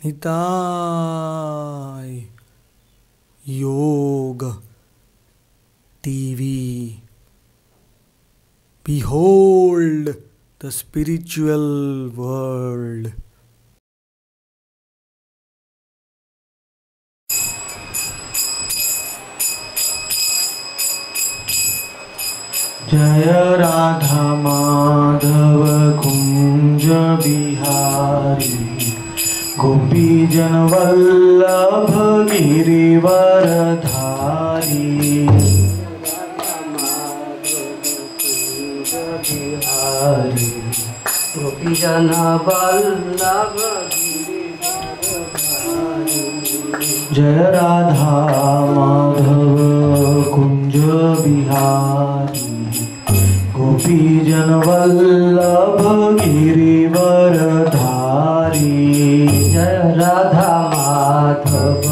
निताय योग TV. Behold the spiritual world. जय राधा माधव कुंज बिहारी गोपी जन वल्लभ गिरिवर धारी। गोपी जन वल्लभ जय राधा माधव कुंज बिहारी गोपी जन वल्लभ गिरिवर धारी। जय राधा माधव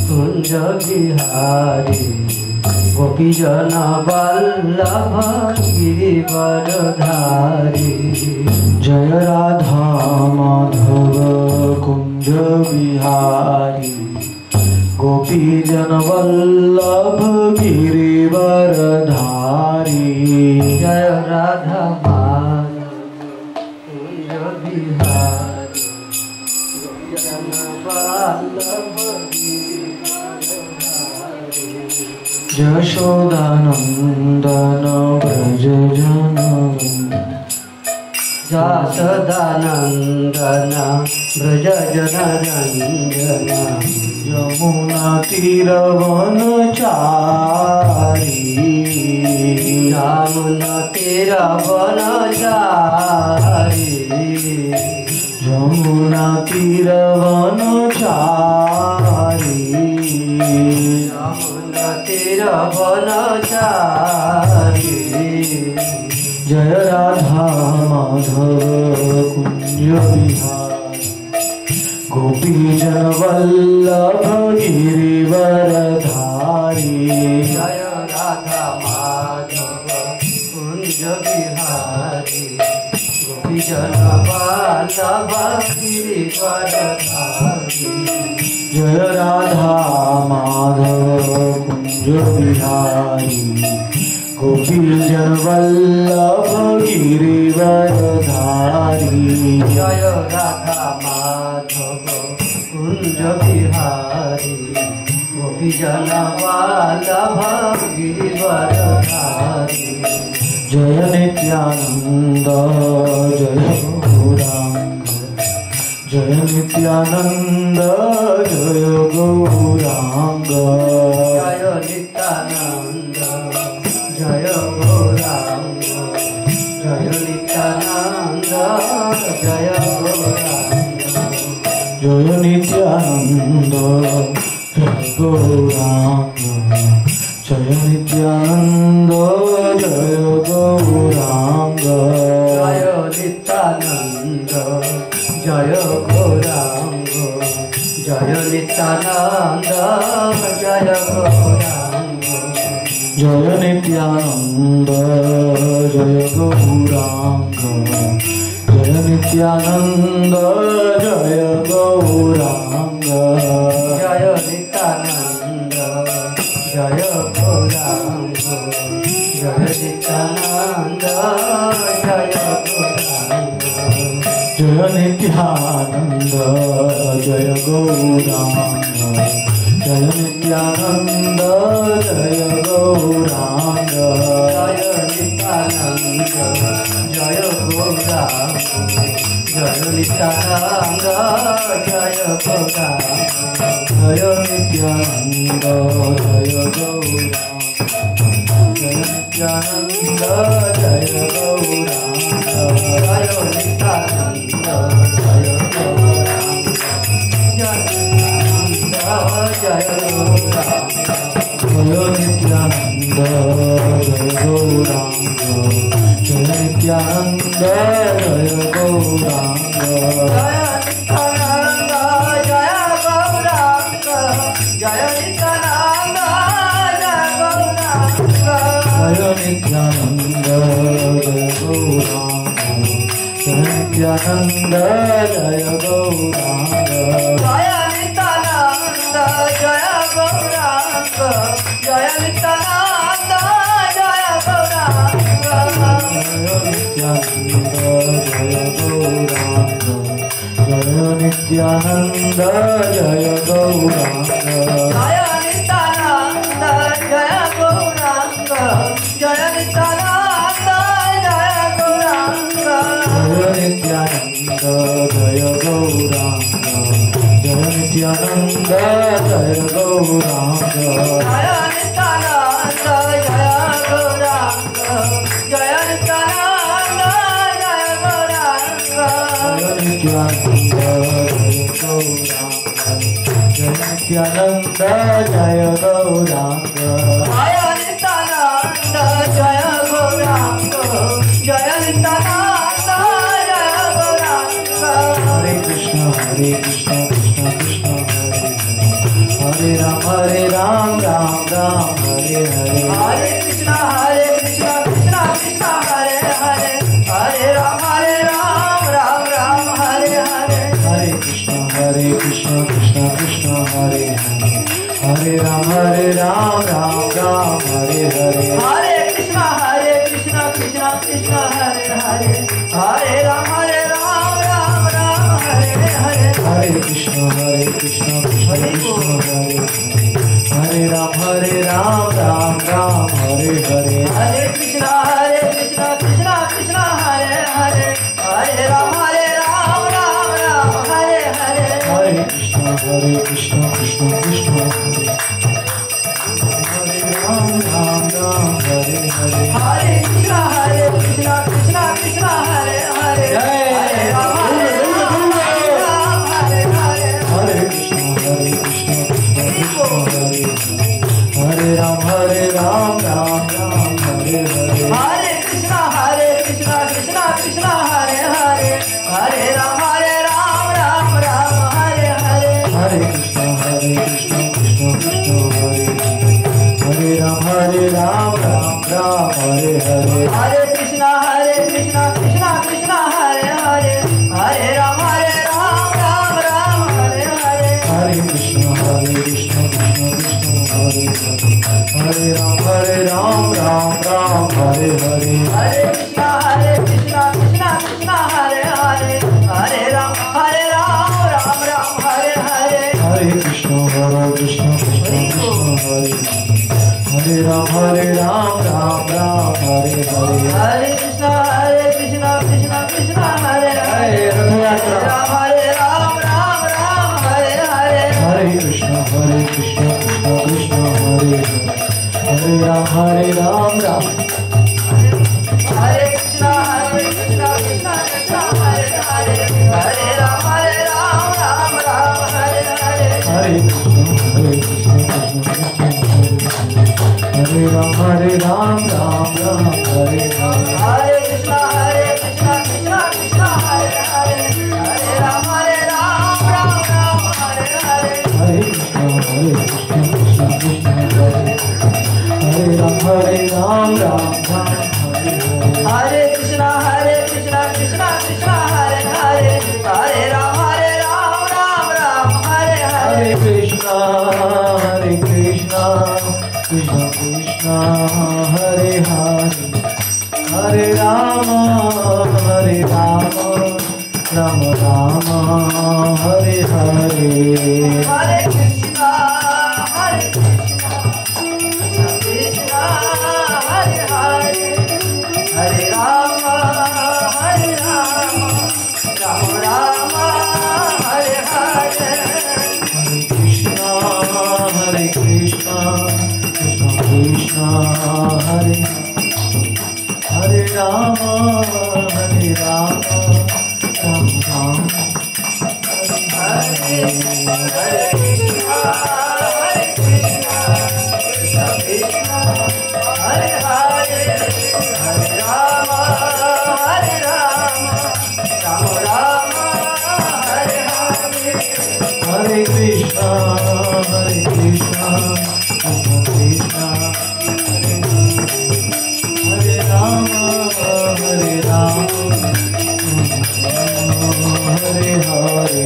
कुंज बिहारी गोपी जन वल्लभ गिरिवर धारी। जय राधा माधव कुंज बिहारी गोपी जन वल्लभ गिरिवर धारी। जय राधा माधव कुंज बिहारी गोपी जन वल्लभ यशोदानंदन ब्रज जन यशोदानंदन ब्रज जन रंजन यमुना तीरवनचारी। यमुना तीरवनचारी यमुना तीरवनचारी यमुना तीरवनचारी। जय राधा माधव कुंज बिहारी गोपी जन वल्लभ गिरिवर धारी। जय राधा माधव कुंज बिहारी गोपी जन वल्लभ गिरिवर धारी। जय राधा माधव कुंज बिहारी गोपी जन वल्लभ गिरिवर धारी। जय राधा माधव कुंज बिहारी गोपी जन वल्लभ गिरिवर धारी। जय नित्यानंद जय गौरांग जय नित्यानंद जय गौरांग। जय नित्यानंद जय गौरांग जय नित्यानंद जय गौरांग। जय नित्यानंद जय गौरांग जय नित्यानंद जय गौरांग। जय नित्यानंद जय गौरांग जय नित्यानंद जय गौरांग। जय नित्यानंद जय गौरांग जय नित्यानंद जय गौरांग। जय नित्यानंद जय गौरांग जय नित्यानंद जय गौरांग। जय नित्यानंद जय गौरांग जय नित्यानंद जय गौरांग। जय नित्यानंद जय गौरांग जय नित्यानंद जय गौरांग। जय नित्यानंद जय गौरांग जय नित्यानंद जय गौरांग। जय नित्यानंद जय गौरांग जय नित्यानंद जय गौरांग। जय नित्यानंद जय गौरांग जय नित्यानंद जय गौरांग। जय नित्यानंद जय गौरांग जय नित्यानंद जय गौरांग। जय नित्यानंद जय गौरांग जय नित्यानंद जय गौरांग। जय नित्यानंद जय गौरांग जय नित्यानंद जय गौरांग जय नित्यानंद जय गौरांग जय नित्यानंद जय गौरांग जय नित्यानंद जय गौरांग जय नित्यानंद जय गौरांग जय नित्यानंद जय गौरांग जय नित्यानंद जय गौरांग जय नित्यानंद जय गौरांग जय नित्यानंद जय गौरांग जय नित्यानंद जय गौरांग जय नित्यानंद जय गौरांग हरे कृष्ण कृष्ण कृष्ण हरे हरे राम राम राम हरे हरे हरे कृष्ण कृष्ण कृष्ण हरे हरे हरे राम राम राम हरे हरे हरे कृष्ण कृष्ण कृष्ण हरे हरे हरे राम राम राम हरे हरे हरे कृष्ण कृष्ण कृष्ण हरे हरे हरे राम राम राम हरे हरे हरे कृष्ण कृष्ण कृष्ण हरे हरे राम राम राम हरे हरे हरे कृष्ण कृष्ण कृष्ण हरे हरे हरे राम राम हरे हरे हरे कृष्ण कृष्ण कृष्ण हरे हरे राम राम हरे हरे हरे कृष्ण कृष्ण कृष्ण हरे हरे हरे राम राम हरे हरे हरे कृष्ण कृष्ण कृष्ण हरे हरे राम राम राम हरे हरे हरे कृष्ण कृष्ण कृष्ण हरे हरे हरे राम राम हरे हरे हरे कृष्ण कृष्ण कृष्ण हरे हरे राम राम राम हरे हरे हरे कृष्ण कृष्ण कृष्ण हरे हरे हरे राम राम हरे हरे हरे कृष्ण कृष्ण कृष्ण हरे हरे राम राम हरे हरे हरे कृष्ण कृष्ण कृष्ण हरे हरे हरे राम राम हरे हरे हरे कृष्ण कृष्ण कृष्ण हरे हरे राम राम हरे हरे हरे कृष्ण कृष्ण कृष्ण हरे हरे रथ यात्रा राम राम हरे हरे हरे कृष्ण कृष्ण कृष्ण हरे हरे राम राम हरे कृष्ण कृष्ण कृष्ण हरे हरे हरे राम राम हरे हरे हरे कृष्ण कृष्ण कृष्ण हरे राम राम हरे हरे हरे कृष्ण कृष्ण कृष्ण हरे हरे हरे राम राम हरे हरे हरे कृष्ण कृष्ण कृष्ण हरे राम राम राम हरे हरे हरे कृष्ण कृष्ण कृष्ण हरे हरे हरे राम राम हरे हरे हरे कृष्ण कृष्ण कृष्ण हरे हरे हरे राम राम राम हरे हरे हरे कृष्ण कृष्ण कृष्ण हरे हरे हरे राम राम राम हरे हरे हरे कृष्ण कृष्ण कृष्ण हरे हरे राम राम राम हरे हरे कृष्ण कृष्ण कृष्ण हरे हरे हरे राम राम हरे हरे हरे कृष्ण कृष्ण कृष्ण हरे Ram Hare Hare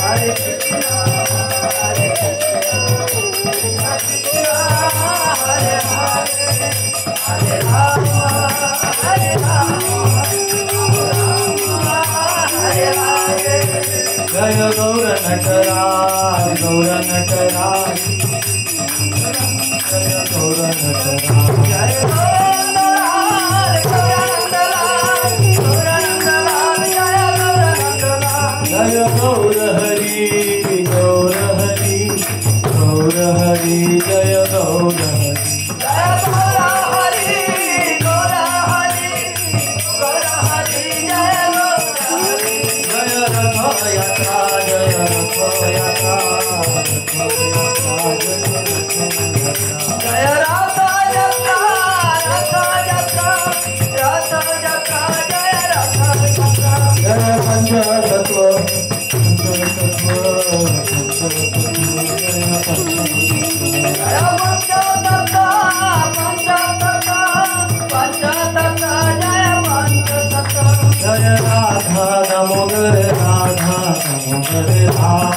Hare Krishna, Hare Krishna, Krishna Hare Hare, Hare Rama, Hare Rama, Hare Hare. Jaya Gaura Nataraj, Gaura Nataraj, Jaya Gaura Nataraj, Jaya Jaya Gaura Hari, Gaura Hari, Gaura Hari, Jaya Gaura Hari. Jaya Gaura Hari, Gaura Hari, Gaura Hari, Jaya Gaura Hari. Jaya Ratha Yatra, Jaya Ratha Yatra, Jaya Ratha Yatra, Ratha Yatra, Ratha Yatra, Jaya Ratha Yatra. Jaya Pancha Tattva, Pancha Tattva, Jaya Pancha Tattva, Pancha Tattva, Pancha Tattva, Jaya Pancha Tattva. Jaya Radha Damodar, Radha Damodar, Radha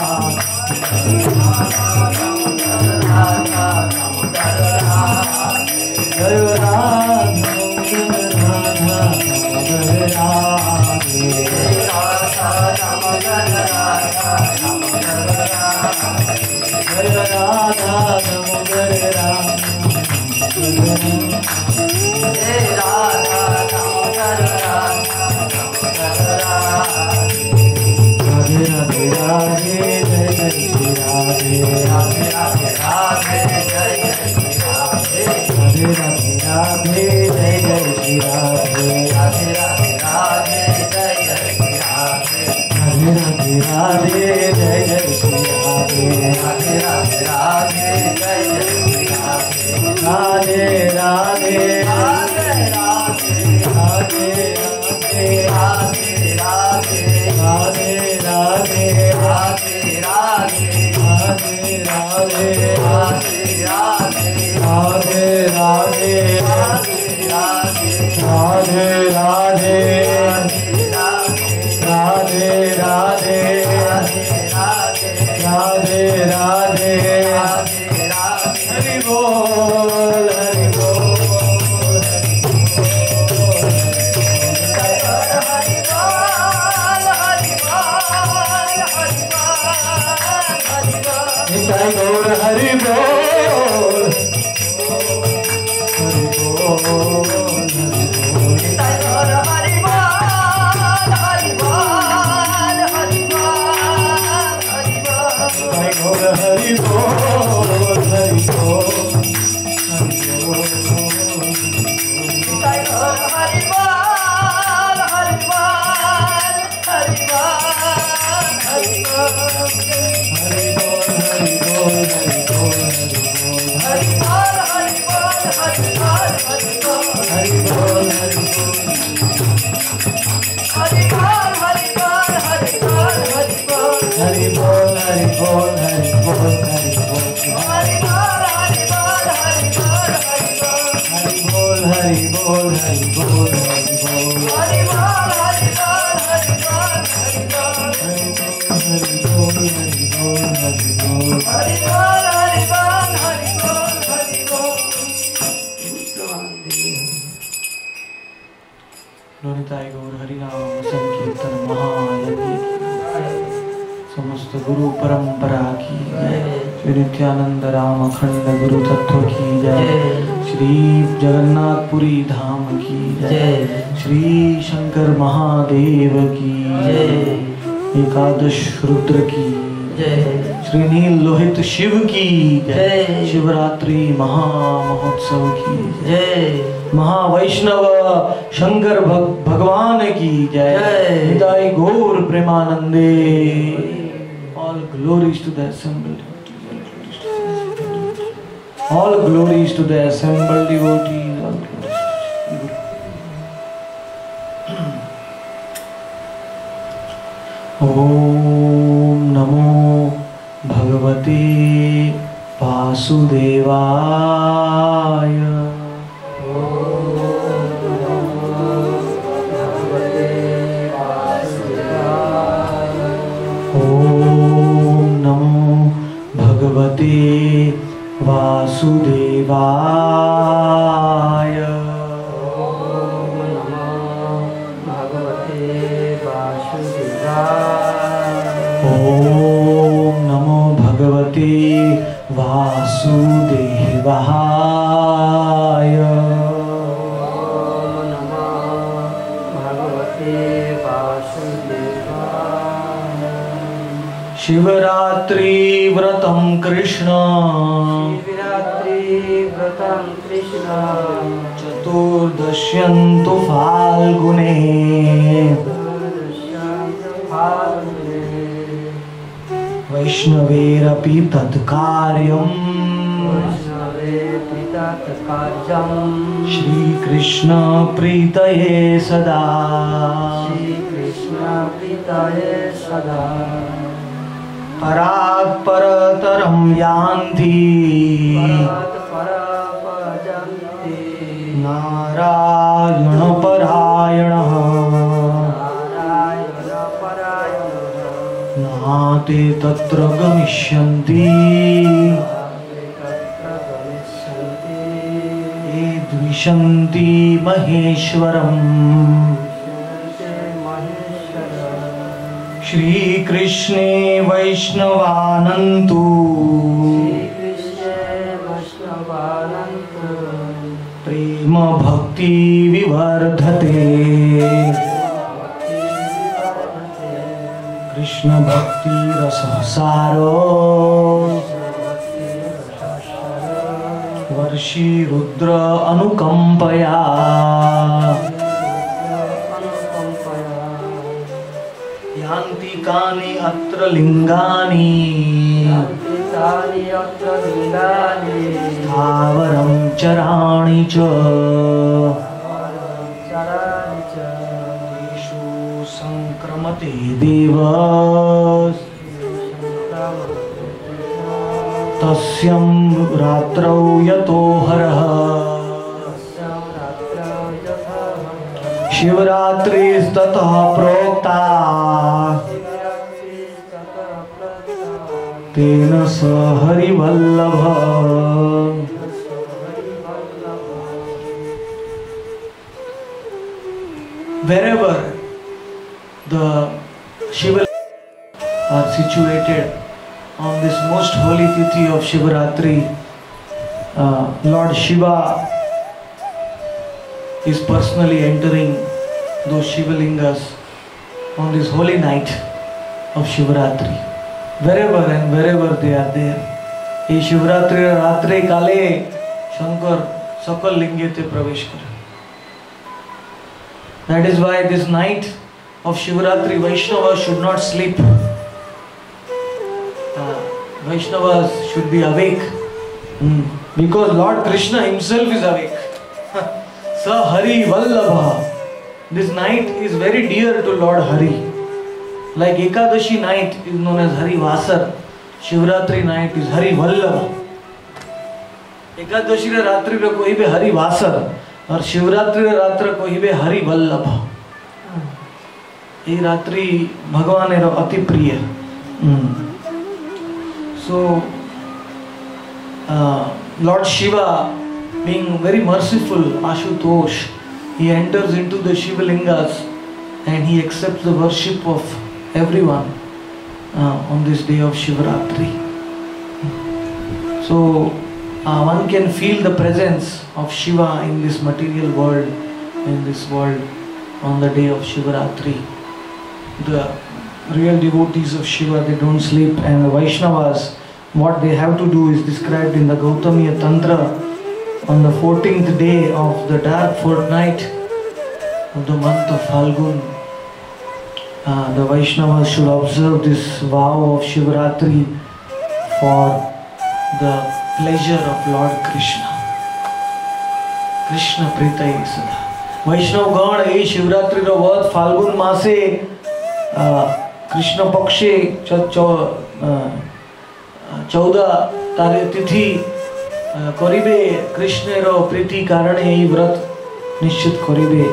Jaya Radha गुरु परंपरा की जय। श्री नित्यानंद राम अखंड गुरु तत्व की जय। श्री जगन्नाथपुरी धाम की जय। श्री शंकर महादेव की जय। एकादश रुद्र की जय। श्री नील लोहित शिव की जय। शिवरात्रि महामहोत्सव की जय। महावैष्णव शंकर भगवान की जय। निताई गौर प्रेमानंदे। All glories to the assembled. All glories to the assembled devotees. Om Namo Bhagavate Vasudevaya. Om भगवते वासुदेवाय। ओम नमो भगवते वासुदेवाय। ओम नमो भगवते वासुदेवाय। ओम नमो भगवते वासुदेवाय। शिवरात्रि व्रतं कृष्ण शिवरात्रि व्रतं कृष्ण चतुर्दश्यन्तु फाल्गुने वैष्णवेरपि तत्कार्यम् श्रीकृष्ण प्रीतये सदा। श्रीकृष्ण प्रीतये सदा। परात् परतरं यान्ति नारायणपरायणः नाते तत्र गमिष्यन्ति ये द्विषन्ति महेश्वरम्। श्रीकृष्णे वैष्णवानन्तु प्रेम भक्ति विवर्धते। कृष्ण भक्ति रससारो वर्षी रुद्र अनुकंपया। यान्ति कानि अत्र लिंगानि स्थावरं चराणि च तेषु संक्रमते देव तस्यं रात्रौ यतो हरः। शिवरात्रिस्ततः प्रोक्ता तेन स Harivallabh. Wherever the Shiva are situated on this most holy tithi of Shivaratri, Lord Shiva is personally entering those Shivalingas on this holy night of Shivaratri. Wherever and wherever they are there, ये शिवरात्रि रात्रि काले शंकर सकल लिंगे ते प्रवेश करे. That is why this night of Shivaratri, Vaishnavas should not sleep. Vaishnavas should be awake, because Lord Krishna himself is awake. Sa Hari Vallabha. This night is very dear to Lord Hari. Like Ekadashi night is known as Hari Vasar, Shivratri night is Hari Vallabha. Ekadashi रात्रि रे कोई भी Hari washer और शिवरात्रि रात्र कोई भी हरि वल्लभ. ये रात्रि भगवान रो अति प्रिय. So Lord Shiva, being very merciful, Ashutosh, he enters into the Shivalingas and he accepts the worship of everyone on this day of Shivaratri. So one can feel the presence of Shiva in this material world, in this world on the day of Shivaratri. The real devotees of Shiva, they don't sleep, and the Vaishnavas, what they have to do is described in the Gautamiya Tantra. On the 14th day of the dark fortnight of the month of Phalgun, the Vaishnavas should observe this vow of Shivaratri for the pleasure of Lord Krishna. Krishna Pritaye Sada. Vaishnav Gण ये शिवरात्रि रो व्रत फाल्गुन मासे कृष्ण पक्षे 14 तिथि करिबे. कृष्ण रो प्रीति कारण ये व्रत निश्चित करिबे.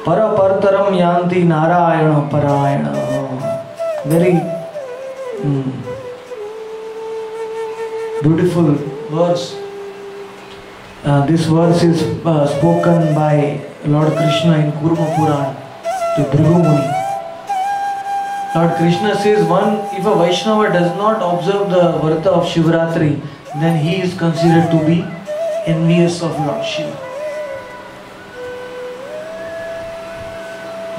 पर परतरम यान्ति नारायण परायण. Very beautiful verse. This verse is spoken by Lord Krishna in Kurma Puran to Bhrigu Muni. Lord Krishna says, if a Vaishnava does not observe the Vrata of Shivratri, then he is considered to be envious of Lord Shiva.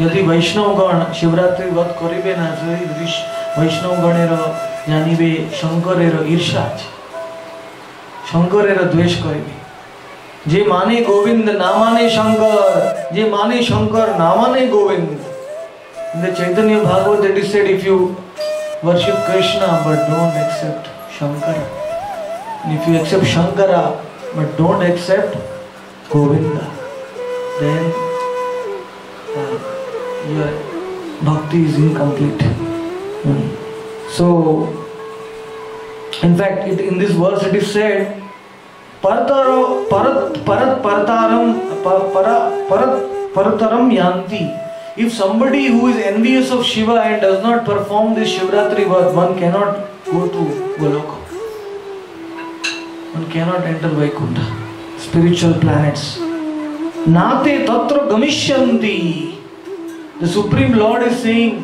यदि वैष्णवगण शिवरात्रि व्रत करिबे ना वैष्णवगणेर जानिबे शंकरेर ईर्षा आछे, शंकरेर द्वेष करिबे। जे माने गोविंद ना माने शंकर, जे माने शंकर ना माने Govind. In the Chaitanya Bhagavad it is said, if you worship Krishna but don't accept Shankara, and if you accept Shankara but don't accept Govinda, then your bhakti is incomplete. So, in fact, in this verse it is said, parataram yanti. If somebody who is envious of Shiva and does not perform this Shivratri Vrat, one cannot go to Goloka. One cannot enter Vaikuntha, spiritual planets. Nate tatra gamishyanti. The Supreme Lord is saying,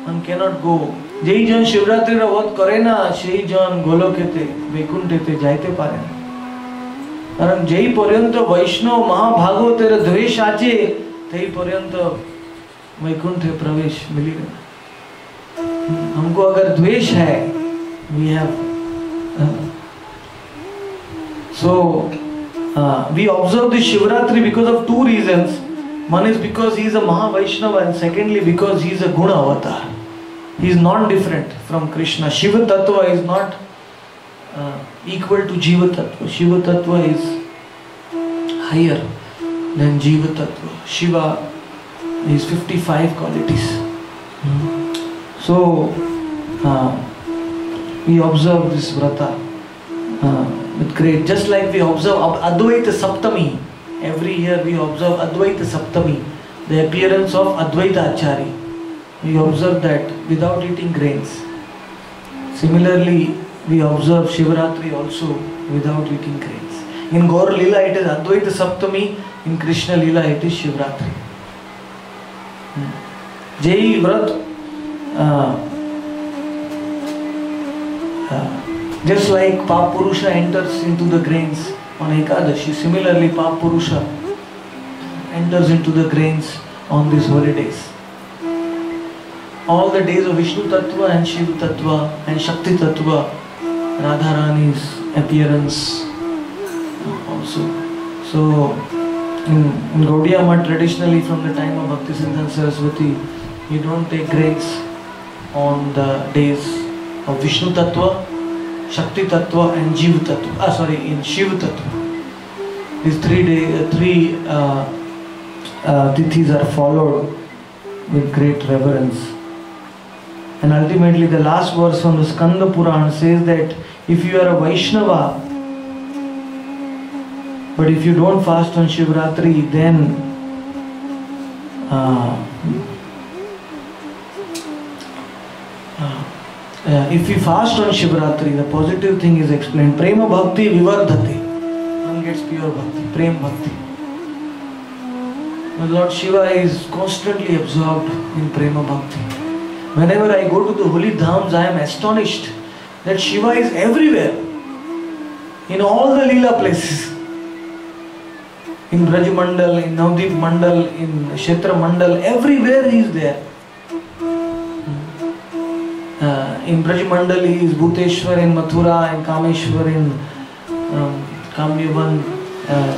one cannot go. Jai jan Shivratri Vrat kare na, sei jan Golokete, Vaikuntete jaite pare na. Karan jai paryanta Vaishnav Mahabhagavater dvesh ache, tei paryanta Vaikuntha प्रवेश मिलेगा। हमको अगर द्वेष है, we have we observe this Shivratri because of two reasons. One is because he is a Mahavaishnava, and secondly because he is a Guna avatar. He is non-different from Krishna. Shiva Tattva is not equal to Jiva Tattva. Shiva Tattva is higher than Jiva Tattva. Shiva is 55 qualities. So we observe this Vrata with great, just like we observe Advaita Saptami. Every year we observe Advaita Saptami, the appearance of Advaita Achari. We observe that without eating grains. Similarly, we observe Shivratri also without eating grains. In Gaur Lila it is Advaita Saptami, in Krishna Lila it is Shivratri. Jai Vrat, just like Papurusha enters into the grains on Ekadashi, similarly Papurusha enters into the grains on these holy days. All the days of Vishnu Tattva and Shiva Tattva and Shakti Tattva, Radharani's appearance also. So, in Gaudiya Math, traditionally from the time of Bhaktisiddhanta Saraswati, you don't take grains on the days of Vishnu Tattva, Shakti Tattva and Jiva Tattva. In Shiva Tattva. These three tithis are followed with great reverence. And ultimately the last verse from the Skanda Puran says that if you are a Vaishnava, but if you don't fast on Shivratri, then if you fast on Shivratri, the positive thing is explained. Prema Bhakti Vivardhati. One gets pure Bhakti, Prem Bhakti. The Lord Shiva is constantly absorbed in Prema Bhakti. Whenever I go to the holy dhams, I am astonished that Shiva is everywhere, in all the Leela places. In Braj Mandal, in Navdeep Mandal, in Kshetra Mandal, everywhere he is there. In Braj Mandal he is Bhuteshwar, in Mathura, in Kameshwar, in Kamyavan,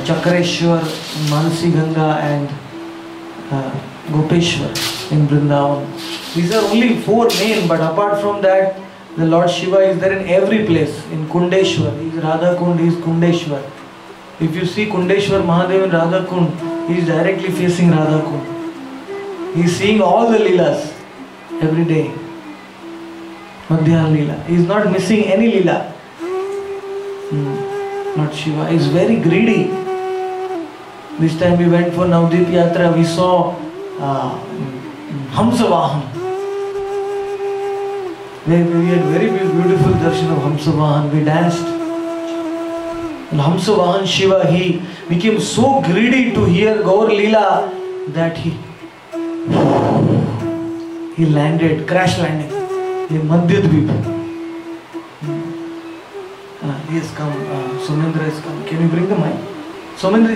Chakreshwar, in Manasi Ganga and Gopeshwar in Vrindavan. These are only 4 main, but apart from that, the Lord Shiva is there in every place. In Kundeshwar, he is Radha Kund, he is Kundeshwar. If you see Kundeshwar Mahadev in Radha Kund, he is directly facing Radha Kund. He is seeing all the Leelas every day. Madhyan Leela. He is not missing any Leela. Lord Shiva is very greedy. This time we went for Navdeep Yatra, we saw Hamsavahan. We had very beautiful darshan of Hamsavahan. We danced And Hamsavahan Shiva, he became so greedy to hear Gaur Leela that he landed, crash landing in Madhyadvip. He has come, Somendra has come. Can you bring the mic? Somendra,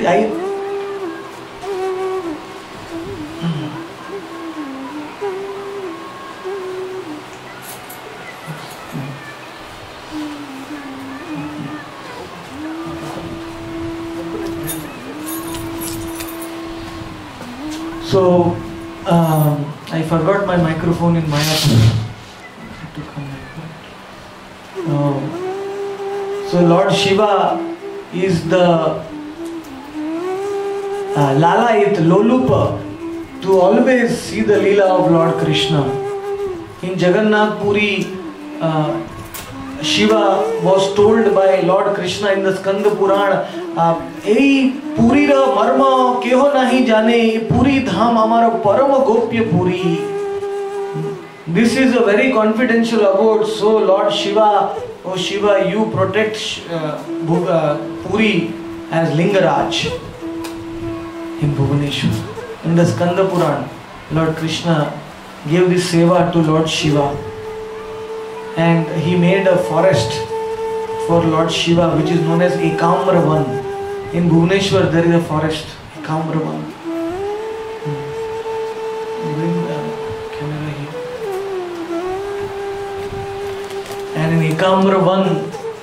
So, I forgot my microphone in Mayapur. So Lord Shiva is the Lalayit, Lolupa, to always see the Leela of Lord Krishna. In Jagannath Puri, Shiva was told by Lord Krishna in the Skanda Puran, "Ei Puri ra marma keho nahi jane, Puri dham amara parama gopya Puri." This is a very confidential abode. So Lord Shiva, oh Shiva, you protect Puri as Lingaraj in Bhubaneswar. In the Skanda Puran, Lord Krishna gave this seva to Lord Shiva. And he made a forest for Lord Shiva, which is known as Ekamra Van. In Bhubaneswar there is a forest, Ekamra Van. Bring the camera here. And in Ekamra Van,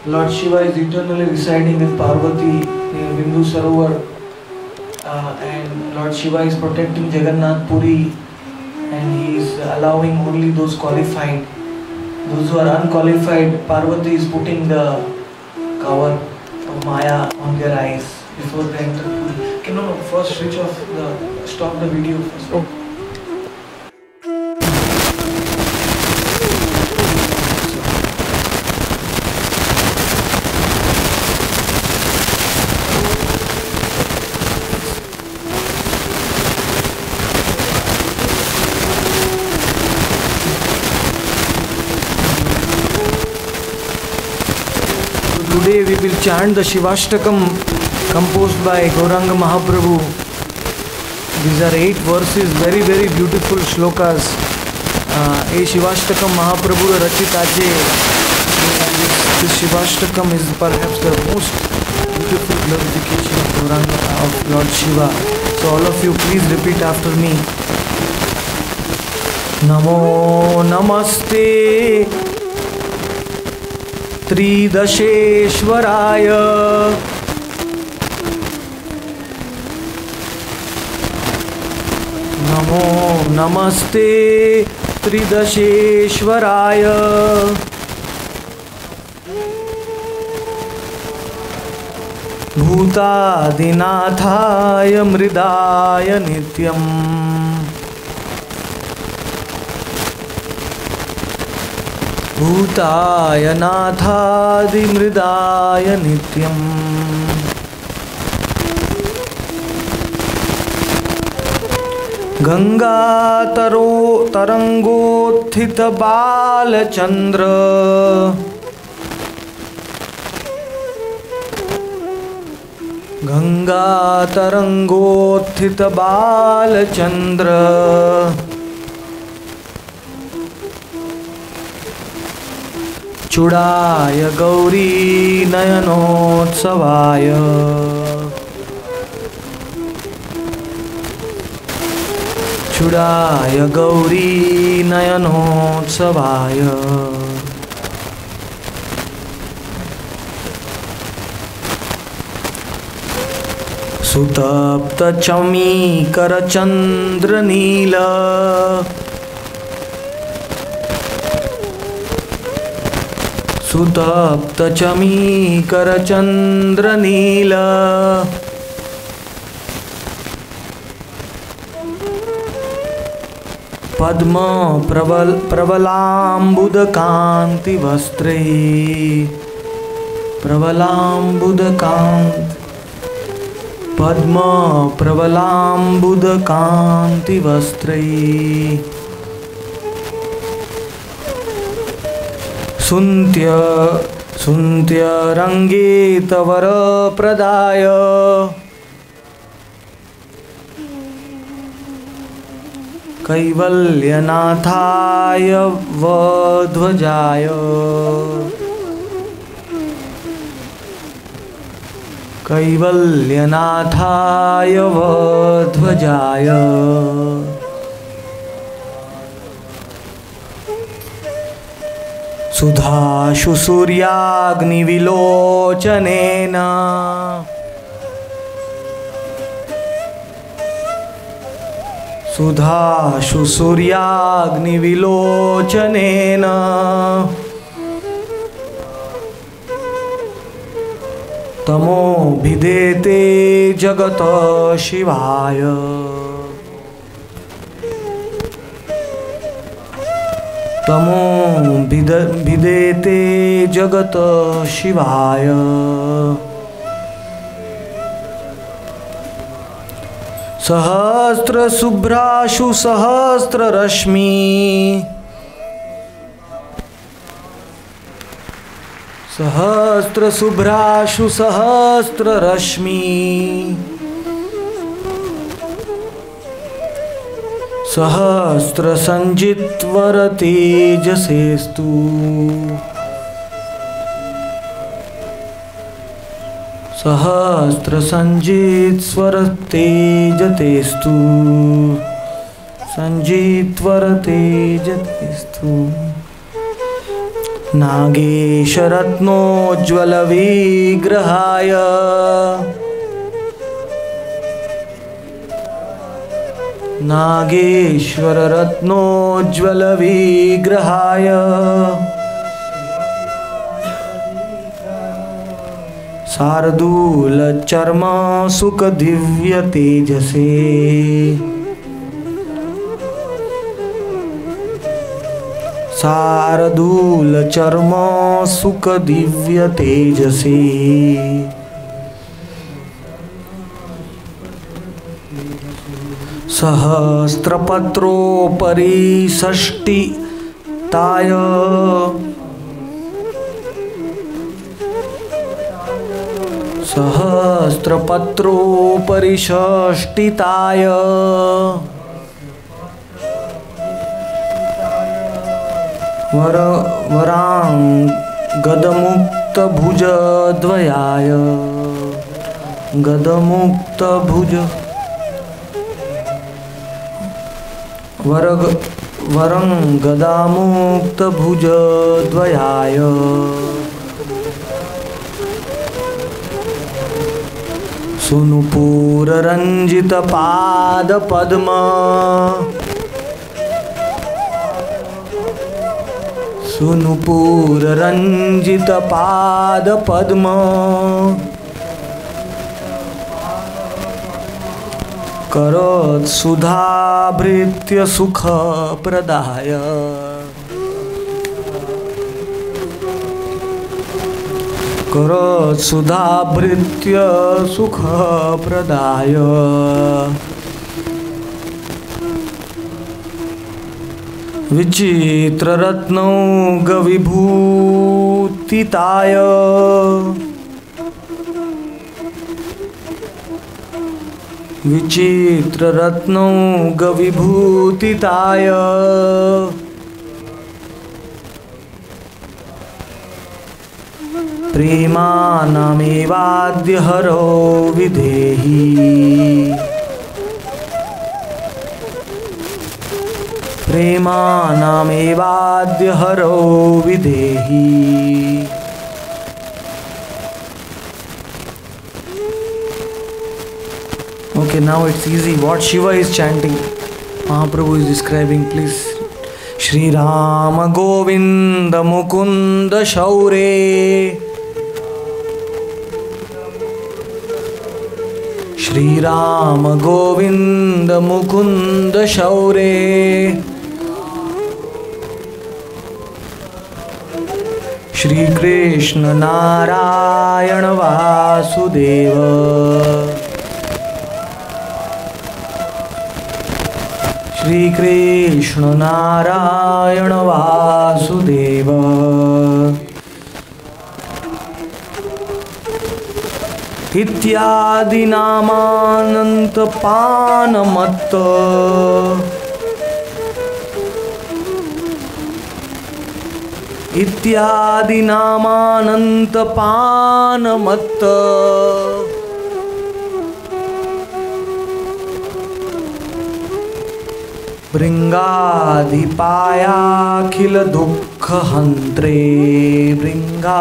Lord Shiva is eternally residing with Parvati in Bindu Sarovar. And Lord Shiva is protecting Jagannath Puri, and he is allowing only those qualified. Those who are unqualified, Parvati is putting the cover of Maya on their eyes before they enter Puri. Can you first switch off stop the video first? Oh. Today we will chant the Shivashtakam composed by Gauranga Mahaprabhu. These are 8 verses, very very beautiful shlokas. A Shivashtakam Mahaprabhu Rachitaje. This Shivashtakam is perhaps the most beautiful glorification of Gauranga, of Lord Shiva. So all of you please repeat after me. Namo Namaste त्रिदशेश्वराय नमो नमस्ते त्रिदशेश्वराय भूतादिनाथाय मृदाय नित्यम् भूताय नाथादिमृदाय नित्यम् गंगातरो तरंगोत्थित बालचंद्र गंगातरंगोत्थित बालचंद्र चूड़ाय गौरी नयनोत्सवाय चूड़ाय गौरी नयनोत्सवाय सुतप्त चमीकर चंद्रनील सुतप्त चमीकर चंद्रनील पद्म प्रबलाम्बुद कांति वस्त्रे प्रबलाम्बुद कांति पद्म प्रबलाम्बुद कांति वस्त्रे सुन्त्यरङ्गितवरप्रदाय कैवल्यनाथाय वध्वजाय कैवल्यनाथाय वध्वजाय सुधाशु सूर्याग्निविलोचनेन सुधाशु सूर्याग्निविलोचनेन तमोभिदेते जगत शिवाय तमोभिदेते जगत शिवाय सहस्र शुभ्राशु सहस्र रश्मि सहस्र शुभ्राशु सहस्र रश्मि सहस्र संजित्वर तेजसेस्तु सहस्र संजित्वर तेजतेस्तु संजित्वर तेजतेस्तु नागेशरत्नोज्ज्वल विग्रहाय नागेश्वर रत्नोज्ज्वल विग्रहाय शार्दूल चर्म सुख दिव्य तेजसे शार्दूल चर्म सुख Divya तेजसे सहस्रपत्रोपरि षष्टिताय सहस्रपत्रोपरि षष्टिताय वराङ्गदमुक्तभुजद्वयाय गदमुक्तभुज वरङ्गदामुक्तभुजद्वयाय सुनुपूररञ्जितपादपद्म सुनुपूररञ्जितपादपद्म करोत्सुधाभृत्य सुखप्रदाय करोत्सुधाभृत्य सुखप्रदाय विचित्ररत्नौघविभूतिताय विचित्ररत्नौघविभूतिताय प्रेमानामेवाद्यहरो विधेहि प्रेमानामेवाद्यहरो विधेहि Okay, now it's easy. What Shiva is chanting, Mahaprabhu is describing. Please, Shri Rama Govinda Mukunda Shaure, Shri Rama Govinda Mukunda Shaure, Shri Krishna Narayana Vasudeva, Shri Krishna Narayana Vasudeva, इत्यादि नामानंत पानमत्त इत्यादि नामानंत पानमत्त भृंगाधिपायाखिल दुःख हंत्रे भृंगाधिपायाखिल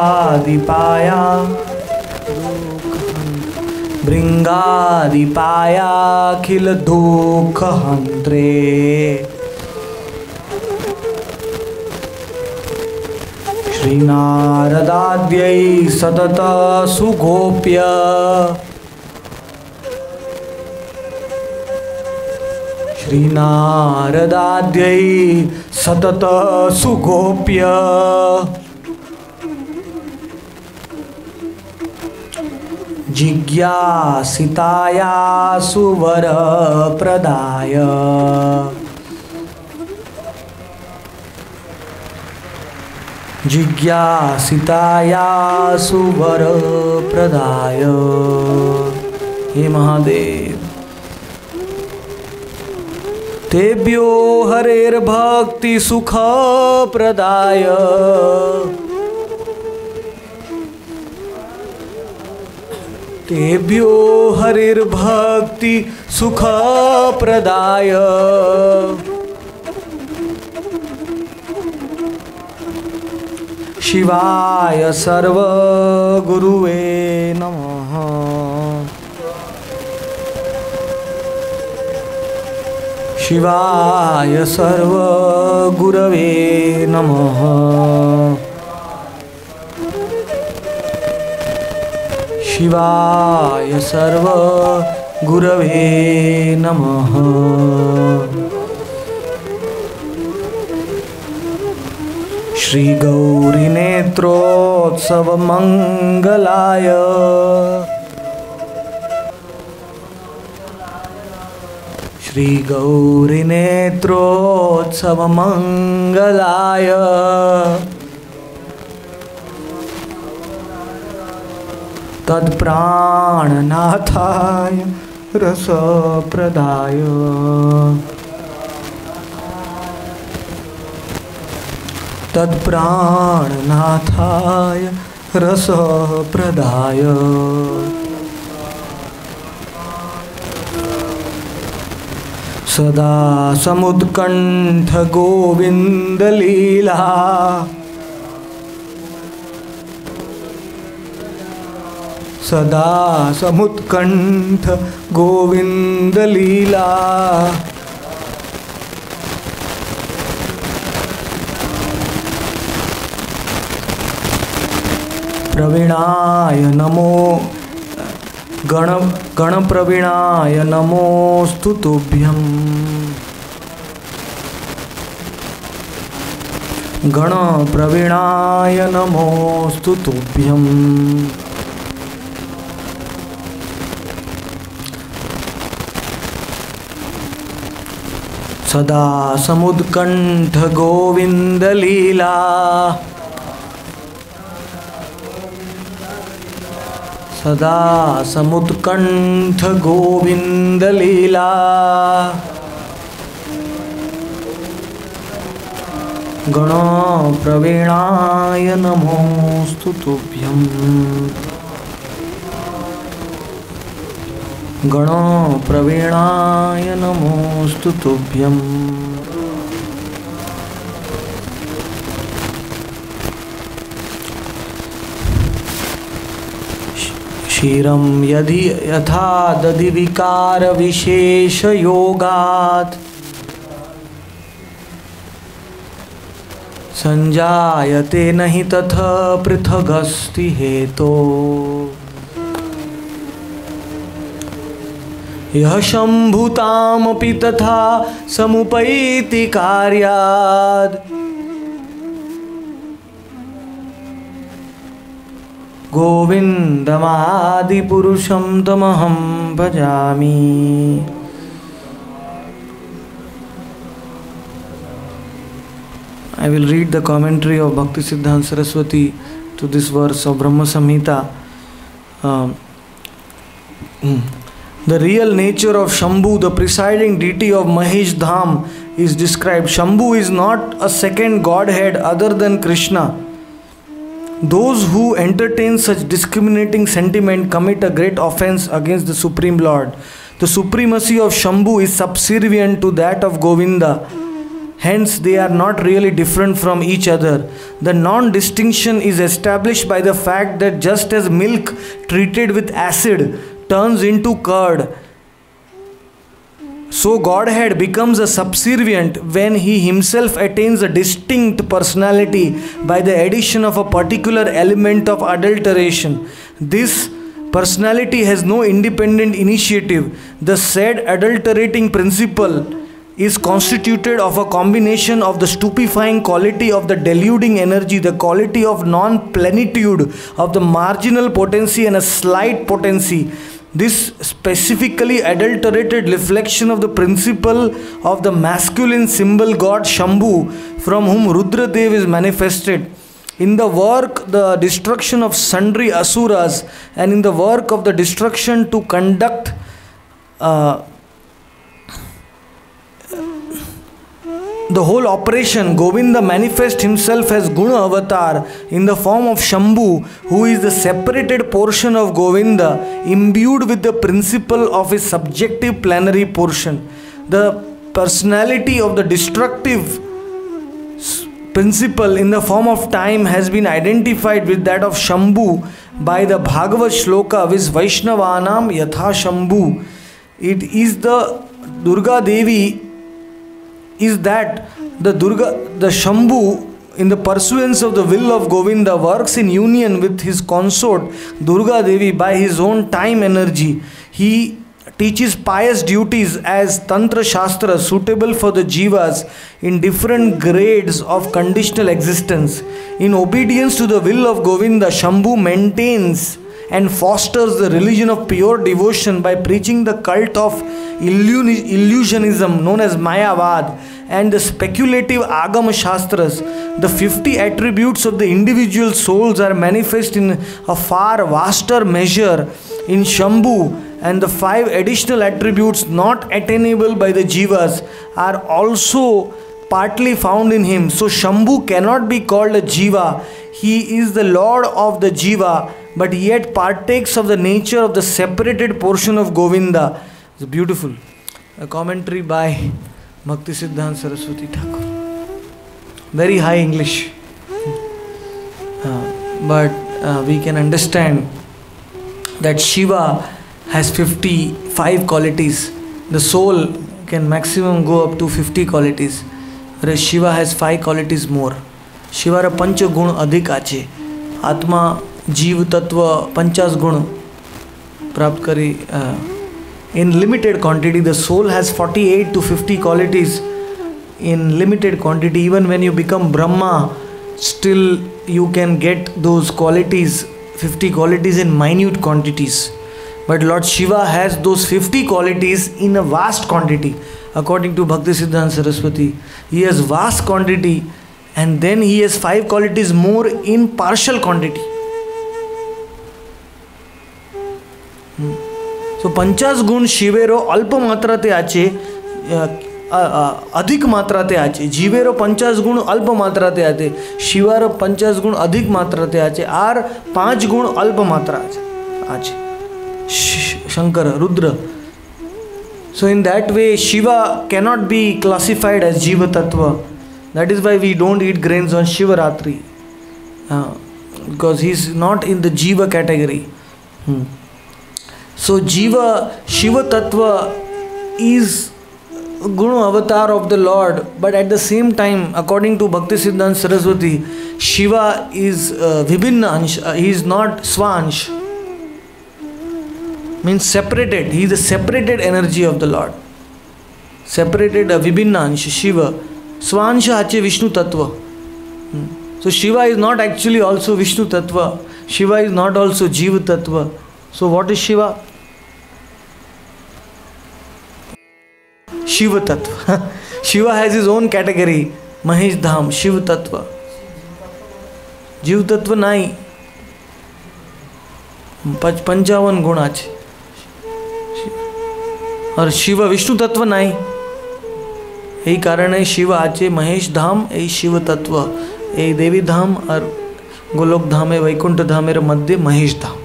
दुःख हंत्रे श्रीनारदाद्यै सतत सुगोप्य श्रीनारदाद्यै सतत सुगोप्य जिज्ञासिताया सुवर प्रदाय जिज्ञासिताया सुवर प्रदाय। हे महादेव, तेभ्यो हरेर्भक्ति सुख प्रदाय तेभ्यो हरिर्भक्ति सुख प्रदाय शिवाय सर्व गुरुवे नमः। शिवाय सर्व गुरवे नमः। शिवाय सर्व गुरवे नमः। श्री गौरी नेत्रोत्सव मंगलाय श्री गौरी नेत्रोत्सव मंगलाय तत्प्राणनाथाय रसप्रदाय तत्प्राणनाथाय रसप्रदाय सदा समुत्कण्ठ गोविंद लीला सदा समुत्कण्ठ गोविंद लीला प्रवीणाय नमो गण प्रवीणाय नमोस्तु तुभ्यं गण प्रवीणाय नमोस्तु तुभ्यं सदा समुत्कण्ठ गोविंद लीला सदा समुत्कण्ठ गोविंद लीला गण प्रवीणाय नमोस्तु तुभ्यं गण प्रवीणाय नमोस्तु तुभ्यं क्षीरं यदि यथा दधि विकार विशेष योगात् संजायते नहि तथा पृथगस्ति हेतो यह शम्भुतामपि तथा समुपैति कार्याद् गोविन्दमादिपुरुषं तमहं भजामि। I will read the commentary of Bhaktisiddhanta Saraswati to this verse of Brahma Samhita. The real nature of Shambhu, the presiding deity of Mahesh Dham, is described. Shambhu is not a second godhead other than Krishna. Those who entertain such discriminating sentiment commit a great offense against the Supreme Lord. The supremacy of Shambhu is subservient to that of Govinda. Hence, they are not really different from each other. The non-distinction is established by the fact that just as milk treated with acid turns into curd, so Godhead becomes a subservient when He Himself attains a distinct personality by the addition of a particular element of adulteration. This personality has no independent initiative. The said adulterating principle is constituted of a combination of the stupefying quality of the deluding energy, the quality of non-plenitude of the marginal potency, and a slight potency. This specifically adulterated reflection of the principle of the masculine symbol god Shambhu, from whom Rudradev is manifested. In the work, the destruction of sundry asuras, and in the work of the destruction to conduct the whole operation, Govinda manifests himself as Guna Avatar in the form of Shambhu, who is the separated portion of Govinda, imbued with the principle of his subjective plenary portion. The personality of the destructive principle in the form of time has been identified with that of Shambhu by the Bhagavad Shloka, which Vaishnavanam Yatha Shambhu. It is the Durga Devi. Is that the Shambhu, in the pursuance of the will of Govinda, works in union with his consort Durga Devi by his own time energy. He teaches pious duties as Tantra Shastra suitable for the Jivas in different grades of conditional existence. In obedience to the will of Govinda, Shambhu maintains and fosters the religion of pure devotion by preaching the cult of illusionism known as Mayavad and the speculative Agama Shastras. The 50 attributes of the individual souls are manifest in a far vaster measure in Shambhu, and the 5 additional attributes not attainable by the Jivas are also partly found in him. So Shambhu cannot be called a Jiva. He is the Lord of the Jiva, but yet partakes of the nature of the separated portion of Govinda. It's beautiful. A commentary by Bhaktisiddhanta Saraswati Thakur. Very high English. But we can understand that Shiva has 55 qualities. The soul can maximum go up to 50 qualities. Whereas Shiva has 5 qualities more. Shiva ra pancha gun adhik ache. Atma जीव तत्व 50 गुण प्राप्त करी in limited quantity. The soul has 48 to 50 qualities in limited quantity. Even when you become Brahma, still you can get those qualities, 50 qualities in minute quantities. But Lord Shiva has those 50 qualities in a vast quantity. According to Bhaktisiddhanta Saraswati, he has vast quantity, and then he has 5 qualities more in partial quantity. So 50 गुण शिवेरो अल्प मात्राते आचे, अधिक मात्राते आचे. जीवेरो 50 गुण अल्प मात्राते आते, शिवारो 50 गुण अधिक मात्राते आचे, आर 5 गुण अल्प मात्रा आचे. Shankara, Rudra. So in that way Shiva cannot be classified as Jiva Tattva. That is why we don't eat grains on Shivaratri, because he is not in the Jiva category. So Jiva, Shiva Tattva is Guna avatar of the Lord, but at the same time, according to Bhaktisiddhanta Saraswati, Shiva is Vibhinna Ansha, he is not Svansh, means separated. He is a separated energy of the Lord, separated Vibhinna Ansha, Shiva. Svansha Ache Vishnu Tattva. So Shiva is not actually also Vishnu Tattva. Shiva is not also Jiva Tattva. So what is Shiva? Shiva Tattva. Shiva has his own category. Mahesh Dham, Shiva Tattva. Jiva Tattva nahi. 55 गुण आचे. और शिव विष्णु तत्व नाही. यही कारण है शिव आचे महेश धाम यही शिव तत्व यही देवी धाम और गोलोक धाम है वैकुंठ धाम है मध्य महेश धाम.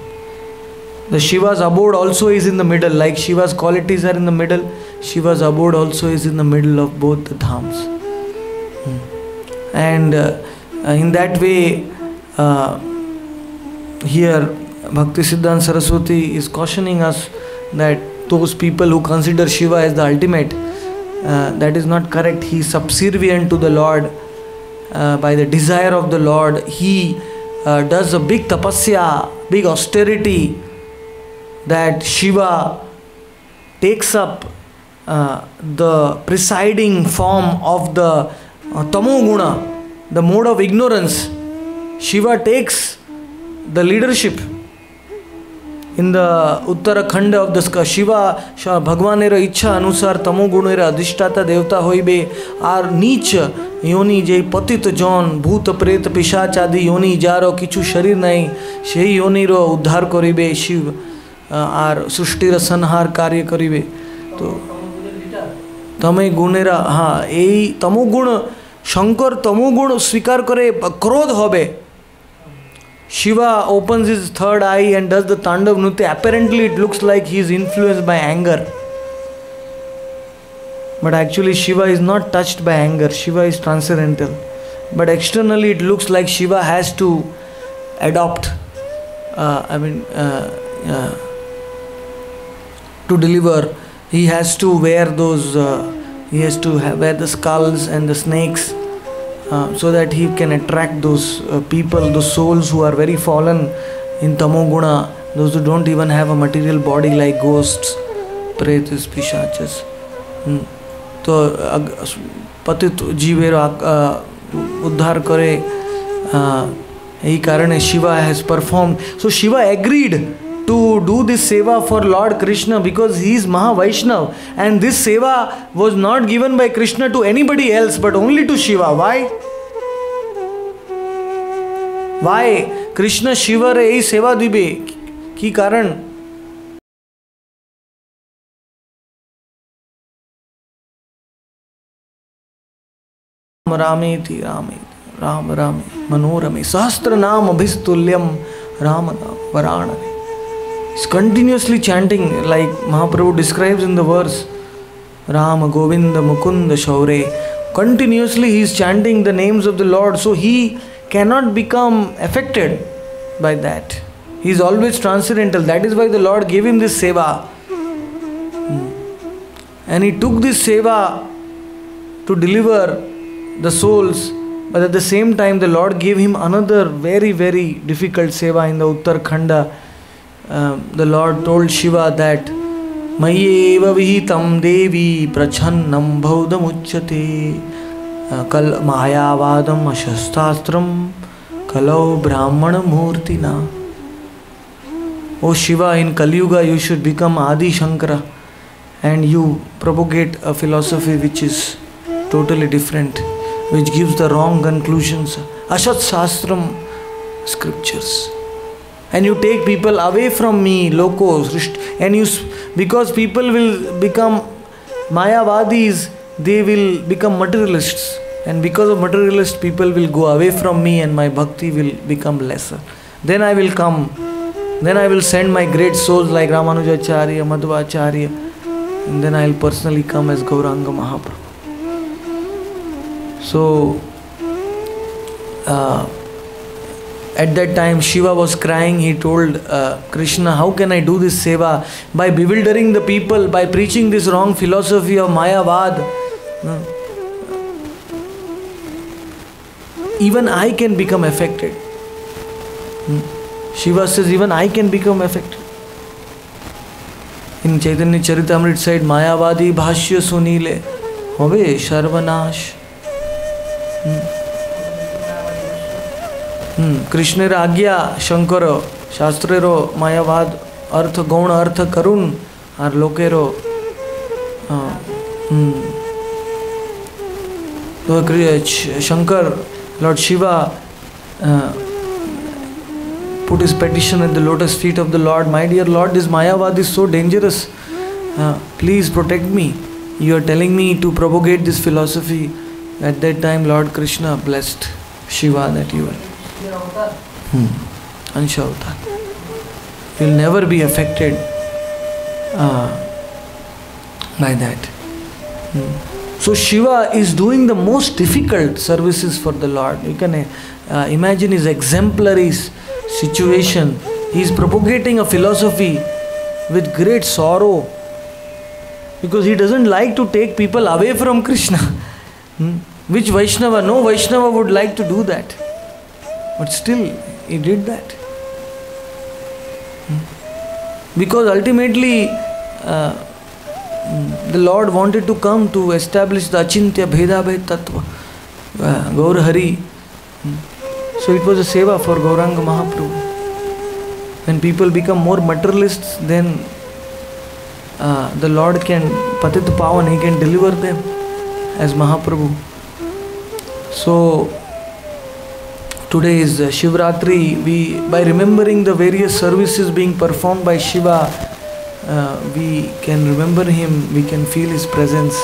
The Shiva's abode also is in the middle, like Shiva's qualities are in the middle, Shiva's abode also is in the middle of both the dhams. And in that way, here Bhaktisiddhanta Saraswati is cautioning us that those people who consider Shiva as the ultimate, that is not correct. He is subservient to the Lord by the desire of the Lord. He does a big tapasya, big austerity, that Shiva takes up the presiding form of the tamoguna, the mode of ignorance. Shiva takes the leadership in the Uttarakhand of the Shiva. Bhagwanera ichha anusar tamogunera adhishtata devta hoibe ar neech योनि जे पतित जन भूत प्रेत पिशाच आदि योनि jar किछु शरीर नहीं सेही योनिर उद्धार करिबे शिव आर सृष्टिर संहार कार्य करिबे. तो तमे गुणेरा हाँ यही तमोगुण शंकर तमोगुण स्वीकार करे क्रोध होबे. Shiva opens his third eye and does the Tandav Nritya. Apparently it looks like he is influenced by anger, but actually Shiva is not touched by anger. Shiva is transcendental, but externally it looks like Shiva has to adopt to deliver. He has to wear those wear the skulls and the snakes so that he can attract those people, those souls who are very fallen in tamoguna, those who don't even have a material body, like ghosts, pretas, pishachas. तो पतित जीवेर उद्धार करे. यही कारण है Shiva has performed. So Shiva agreed to do this seva for Lord Krishna because he is Maha Vaishnav, and this seva was not given by Krishna to anybody else but only to Shiva. Why? Why Krishna Shiva re ei seva dibe ki karan? Rameti Rameti Ram Rame Manorame Sahasra Naam Abhistulyam Ram Naam Varaname. He's continuously chanting, like Mahaprabhu describes in the verse, Ram Govinda Mukunda Shaure. Continuously he is chanting the names of the Lord, so he cannot become affected by that. He is always transcendental. That is why the Lord gave him this seva. And he took this seva to deliver the souls, but at the same time the Lord gave him another very, very difficult seva in the Uttarakhanda. The Lord told Shiva that Mayeva vihitam devi prachannam bhaudam uchyate kal mayavadam ashastastram kalau brahmana murtina. O Shiva, in Kali Yuga you should become Adi Shankara and you propagate a philosophy which is totally different, which gives the wrong conclusions. Ashat Sastram scriptures. And you take people away from me, locos, and because people will become Mayavadis, they will become materialists. And because of materialists, people will go away from me and my bhakti will become lesser. Then I will come. Then I will send my great souls like Ramanujacharya, Madhvacharya, and then I will personally come as Gauranga Mahaprabhu. So, at that time Shiva was crying. He told Krishna, how can I do this seva? By bewildering the people, by preaching this wrong philosophy of Mayavad, even I can become affected. Shiva says, even I can become affected. In Chaitanya Charitamrita said, Mayavadi bhashya sunile hobe sharvanash. कृष्णेर आज्ञा शंकर शास्त्रेरो मायावाद अर्थ गौण अर्थ करुण और लोकेरो Shankar, Lord Shiva put his petition at the lotus feet of the Lord. My dear Lord, this Mayavad is so dangerous. please protect me. You are telling me to propagate this philosophy. At that time Lord Krishna blessed Shiva that you will Ansha Avatar. You will never be affected by that. So Shiva is doing the most difficult services for the Lord. You can imagine his exemplary situation. He is propagating a philosophy with great sorrow because he doesn't like to take people away from Krishna. Which Vaishnava? No Vaishnava would like to do that. But still he did that. Because ultimately the Lord wanted to come to establish the Achintya Bhedabhed Tattva, Gaur Hari. So it was a seva for Gauranga Mahaprabhu. When people become more materialists, then the Lord can, Patit Pavan, He can deliver them as Mahaprabhu. So today is Shivratri. By remembering the various services being performed by Shiva, we can remember him, we can feel his presence.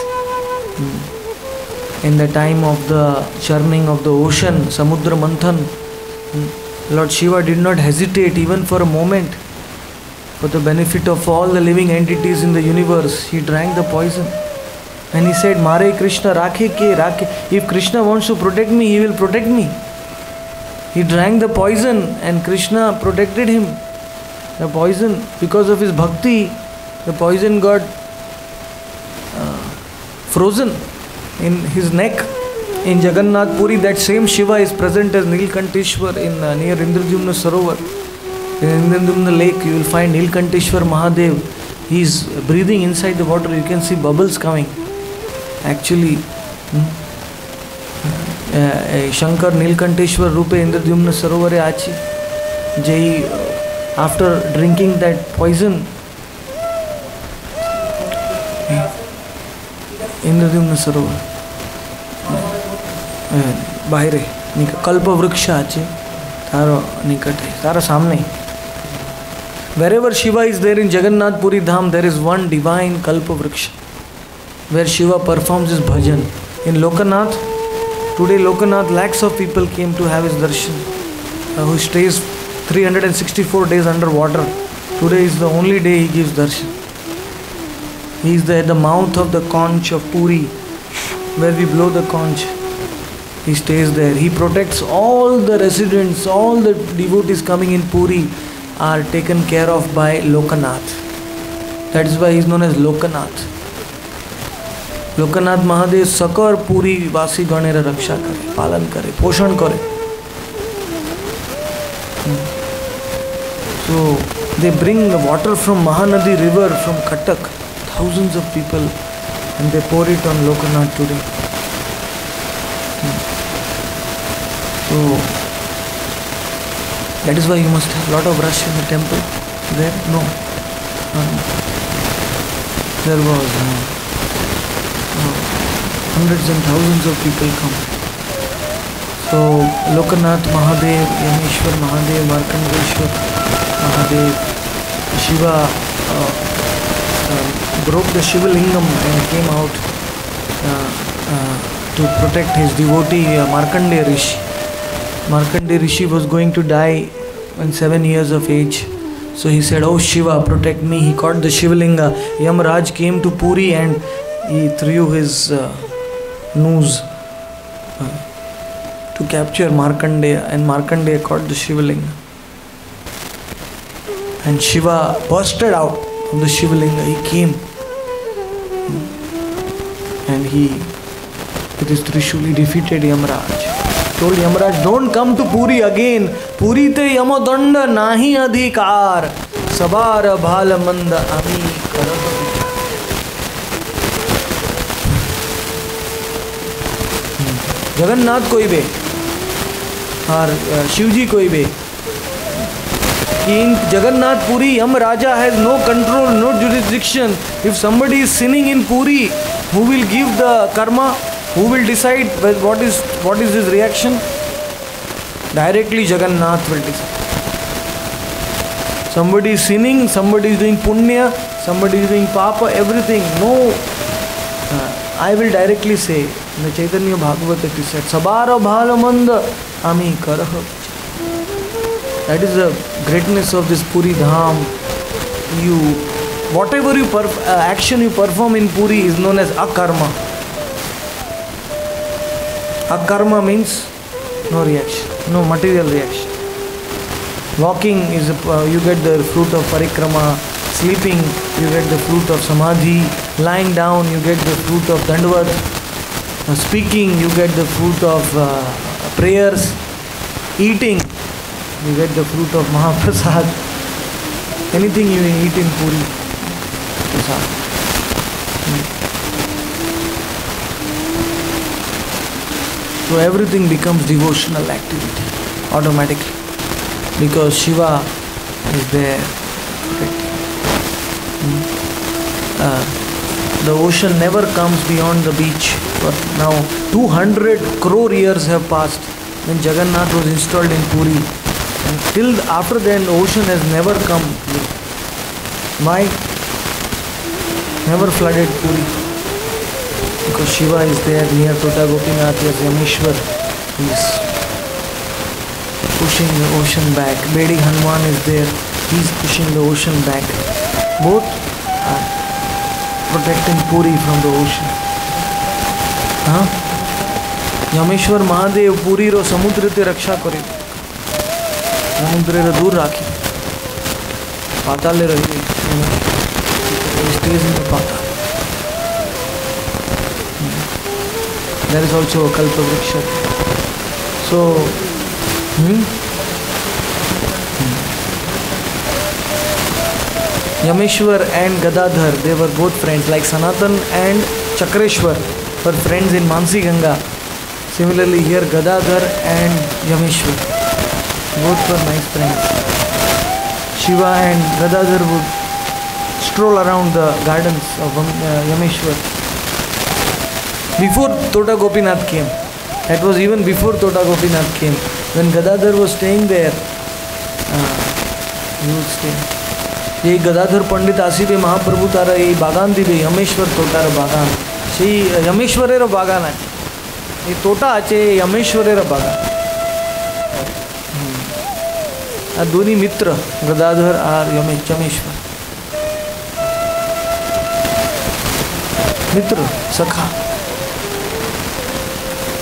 In the time of the churning of the ocean, Samudra Manthan, Lord Shiva did not hesitate even for a moment. For the benefit of all the living entities in the universe, he drank the poison. And he said, Mare Krishna, Rakhe ke, Rakhe. If Krishna wants to protect me, he will protect me. He drank the poison and Krishna protected him. The poison, because of his bhakti, the poison got frozen in his neck. In Jagannath Puri, that same Shiva is present as Nilkanteshwar in near Indradyumna Sarovar. In Indradyumna lake, you will find Nilkanteshwar Mahadev. He is breathing inside the water. You can see bubbles coming. Actually, Shankar Nilkanteshwar Rupe Indradyumna Sarovare Achi. Jai, after drinking that poison, Indradyumna Sarovar. बाहर कल्प वृक्ष आचे तारो निकट है तारा सामने. Wherever Shiva is there in Jagannath Puri Dham, there is one divine kalpa vriksha where Shiva performs his bhajan. In Lokanath, today Lokanath, lakhs of people came to have his darshan. Who stays 364 days underwater. Today is the only day he gives darshan. He is at the mouth of the conch of Puri, where we blow the conch. He stays there. He protects all the residents, all the devotees coming in Puri are taken care of by Lokanath. That is why he is known as Lokanath. Lokanath Mahadev Sakar Puri Vasi Ganera Raksha Kare, Palan Kare, Poshan Kare. So they bring the water from Mahanadi river from Katak, thousands of people, and they pour it on Lokanath today. So that is why you must have a lot of rush in the temple. There? No. There was hundreds and thousands of people come. So Lokanath Mahadev, Yameshwar Mahadev, Markandeshwar Mahadev, Shiva broke the Shiva Lingam and came out to protect his devotee Markandeya Rishi. Markandeya Rishi was going to die when 7 years of age. So he said, "Oh Shiva, protect me." He caught the Shivalinga. Yamaraj came to Puri and he threw his noose to capture Markandeya, and Markandeya caught the Shivalinga. And Shiva bursted out of the Shivalinga. He came and he, with his Trishul, he defeated Yamaraj. Told Yamaraj, "Don't come to Puri again. Puri te yamodanda nahi adhikar. Sabara bhala manda ami karab." Jagannath koi be और शिवजी कोई भी. In Jagannath Puri, Yam Raja has no control, no jurisdiction. If somebody is sinning in Puri, who will give the karma? Who will decide what is his reaction? Directly Jagannath will decide. Somebody is sinning, somebody is doing punya, somebody is doing papa, everything. No, I will directly say, in the Chaitanya Bhagavata it is said, Sabara bhala manda ami karaha. That is the greatness of this Puri Dham. Whatever action you perform in Puri is known as akarma. Akarma means no reaction, no material reaction. Walking is you get the fruit of parikrama. Sleeping, you get the fruit of samadhi. Lying down, you get the fruit of dandavat. Speaking, you get the fruit of prayers. Eating, you get the fruit of Mahaprasad. Anything you eat in Puri, prasad. So everything becomes devotional activity automatically, because Shiva is there. The ocean never comes beyond the beach. But now 200 crore years have passed when Jagannath was installed in Puri, and till after then the ocean has never come. Why? Never flooded Puri, because Shiva is there near Tota Gopinath. Yes, Yameshwar is pushing the ocean back. Bedi Hanuman is there, he is pushing the ocean back. Both are protecting Puri from the ocean. Yameshwar Mahadev Puri ro samudra te raksha kari, samudra ro dur rakhi, patale rahi, he stays in the patal. There is also a kalpavriksha. So Yameshwar and Gadadhar, they were both friends, like Sanatan and Chakreshwar were friends in Mansi Ganga. Similarly here Gadadhar and Yameshwar, both were nice friends. Shiva and Gadadhar would stroll around the gardens of Yameshwar before Tota Gopinath came. That was even before Tota Gopinath came. When Gadadhar was staying there, he would stay. ये गदाधर पंडित आसीबे महाप्रभु तारा ये बागान दिबे यमेश्वर तोटार बागान से यमेश्वरेर बागान आहे ये तोटा आचे यमेश्वरेर बागान आ दोन्ही मित्र गदाधर और यमेश्वर मित्र सखा.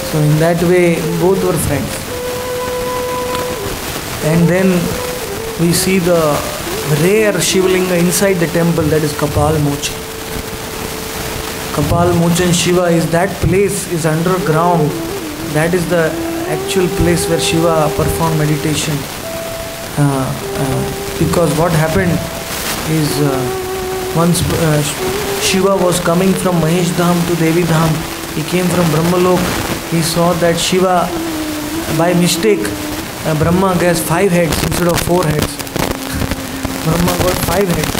So in that way both were friends. And then we see the rare Shivlinga inside the temple, that is Kapal Mochan. Kapal Mochan Shiva is that place, is underground. That is the actual place where Shiva performed meditation. Because what happened is once Shiva was coming from Mahesh Dham to Devi Dham, he came from Brahmalok. He saw that Shiva, by mistake, Brahma has 5 heads instead of 4 heads. Brahma got 5 heads.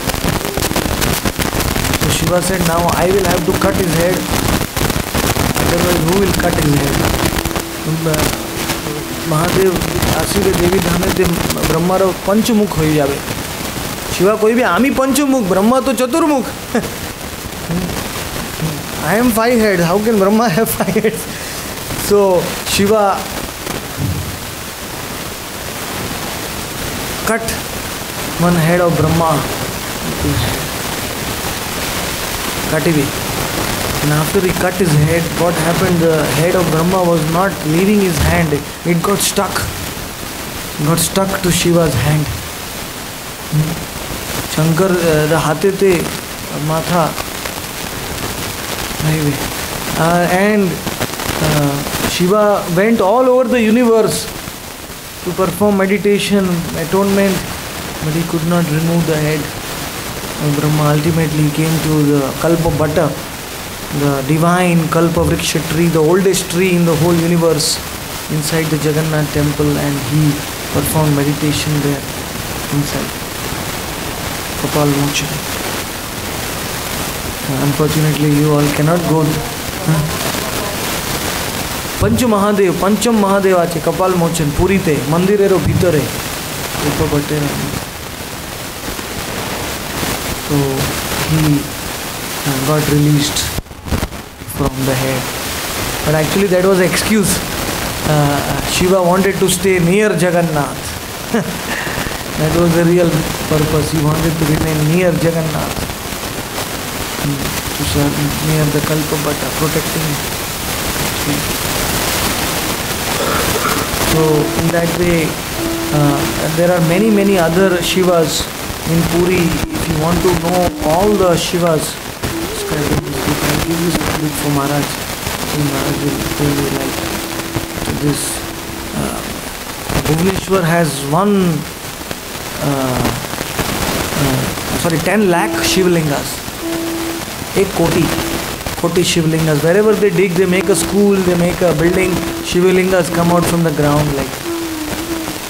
So Shiva said, now I will have to cut his head. Otherwise, who will cut his head? Mahadev आसीबे देवी धामे ते ब्रह्मा रो पंचमुख हो जावे. शिवा कोई भी आमी पंचमुख, ब्रह्मा तो चतुर्मुख. I am 5 heads. How can Brahma have 5 heads? So Shiva cut one head of Brahma. Cut it. And after he cut his head, what happened? The head of Brahma was not leaving his hand. It got stuck. Got stuck to Shiva's hand. Shankar the hatete matha. And Shiva went all over the universe to perform meditation, atonement, but he could not remove the head of Brahma. Ultimately he came to the Kalpa Bhatta, the divine Kalpa Vriksha tree, the oldest tree in the whole universe, inside the Jagannath temple, and he performed meditation there inside Kapal Mochan. Unfortunately you all cannot go there. पंच महादेव पंचम महादेव आचे कपाल मोचन पुरीते मंदिरेरो भीतरे ऊपर बटे. तो he got released from the head. But actually that was an excuse. Shiva wanted to stay near Jagannath. That was the real purpose. He wanted to remain near Jagannath, to serve near the Kalpabhata, protecting him. So in that way, there are many other Shivas in Puri. If you want to know all the Shivas, subscribe to this book. I'll give this book for Maharaj. Maharaj will tell you like this. Bhubaneswar has 10 lakh Shivlingas. 1 koti Shivlingas. Wherever they dig, they make a school, they make a building. Shivlingas come out from the ground like.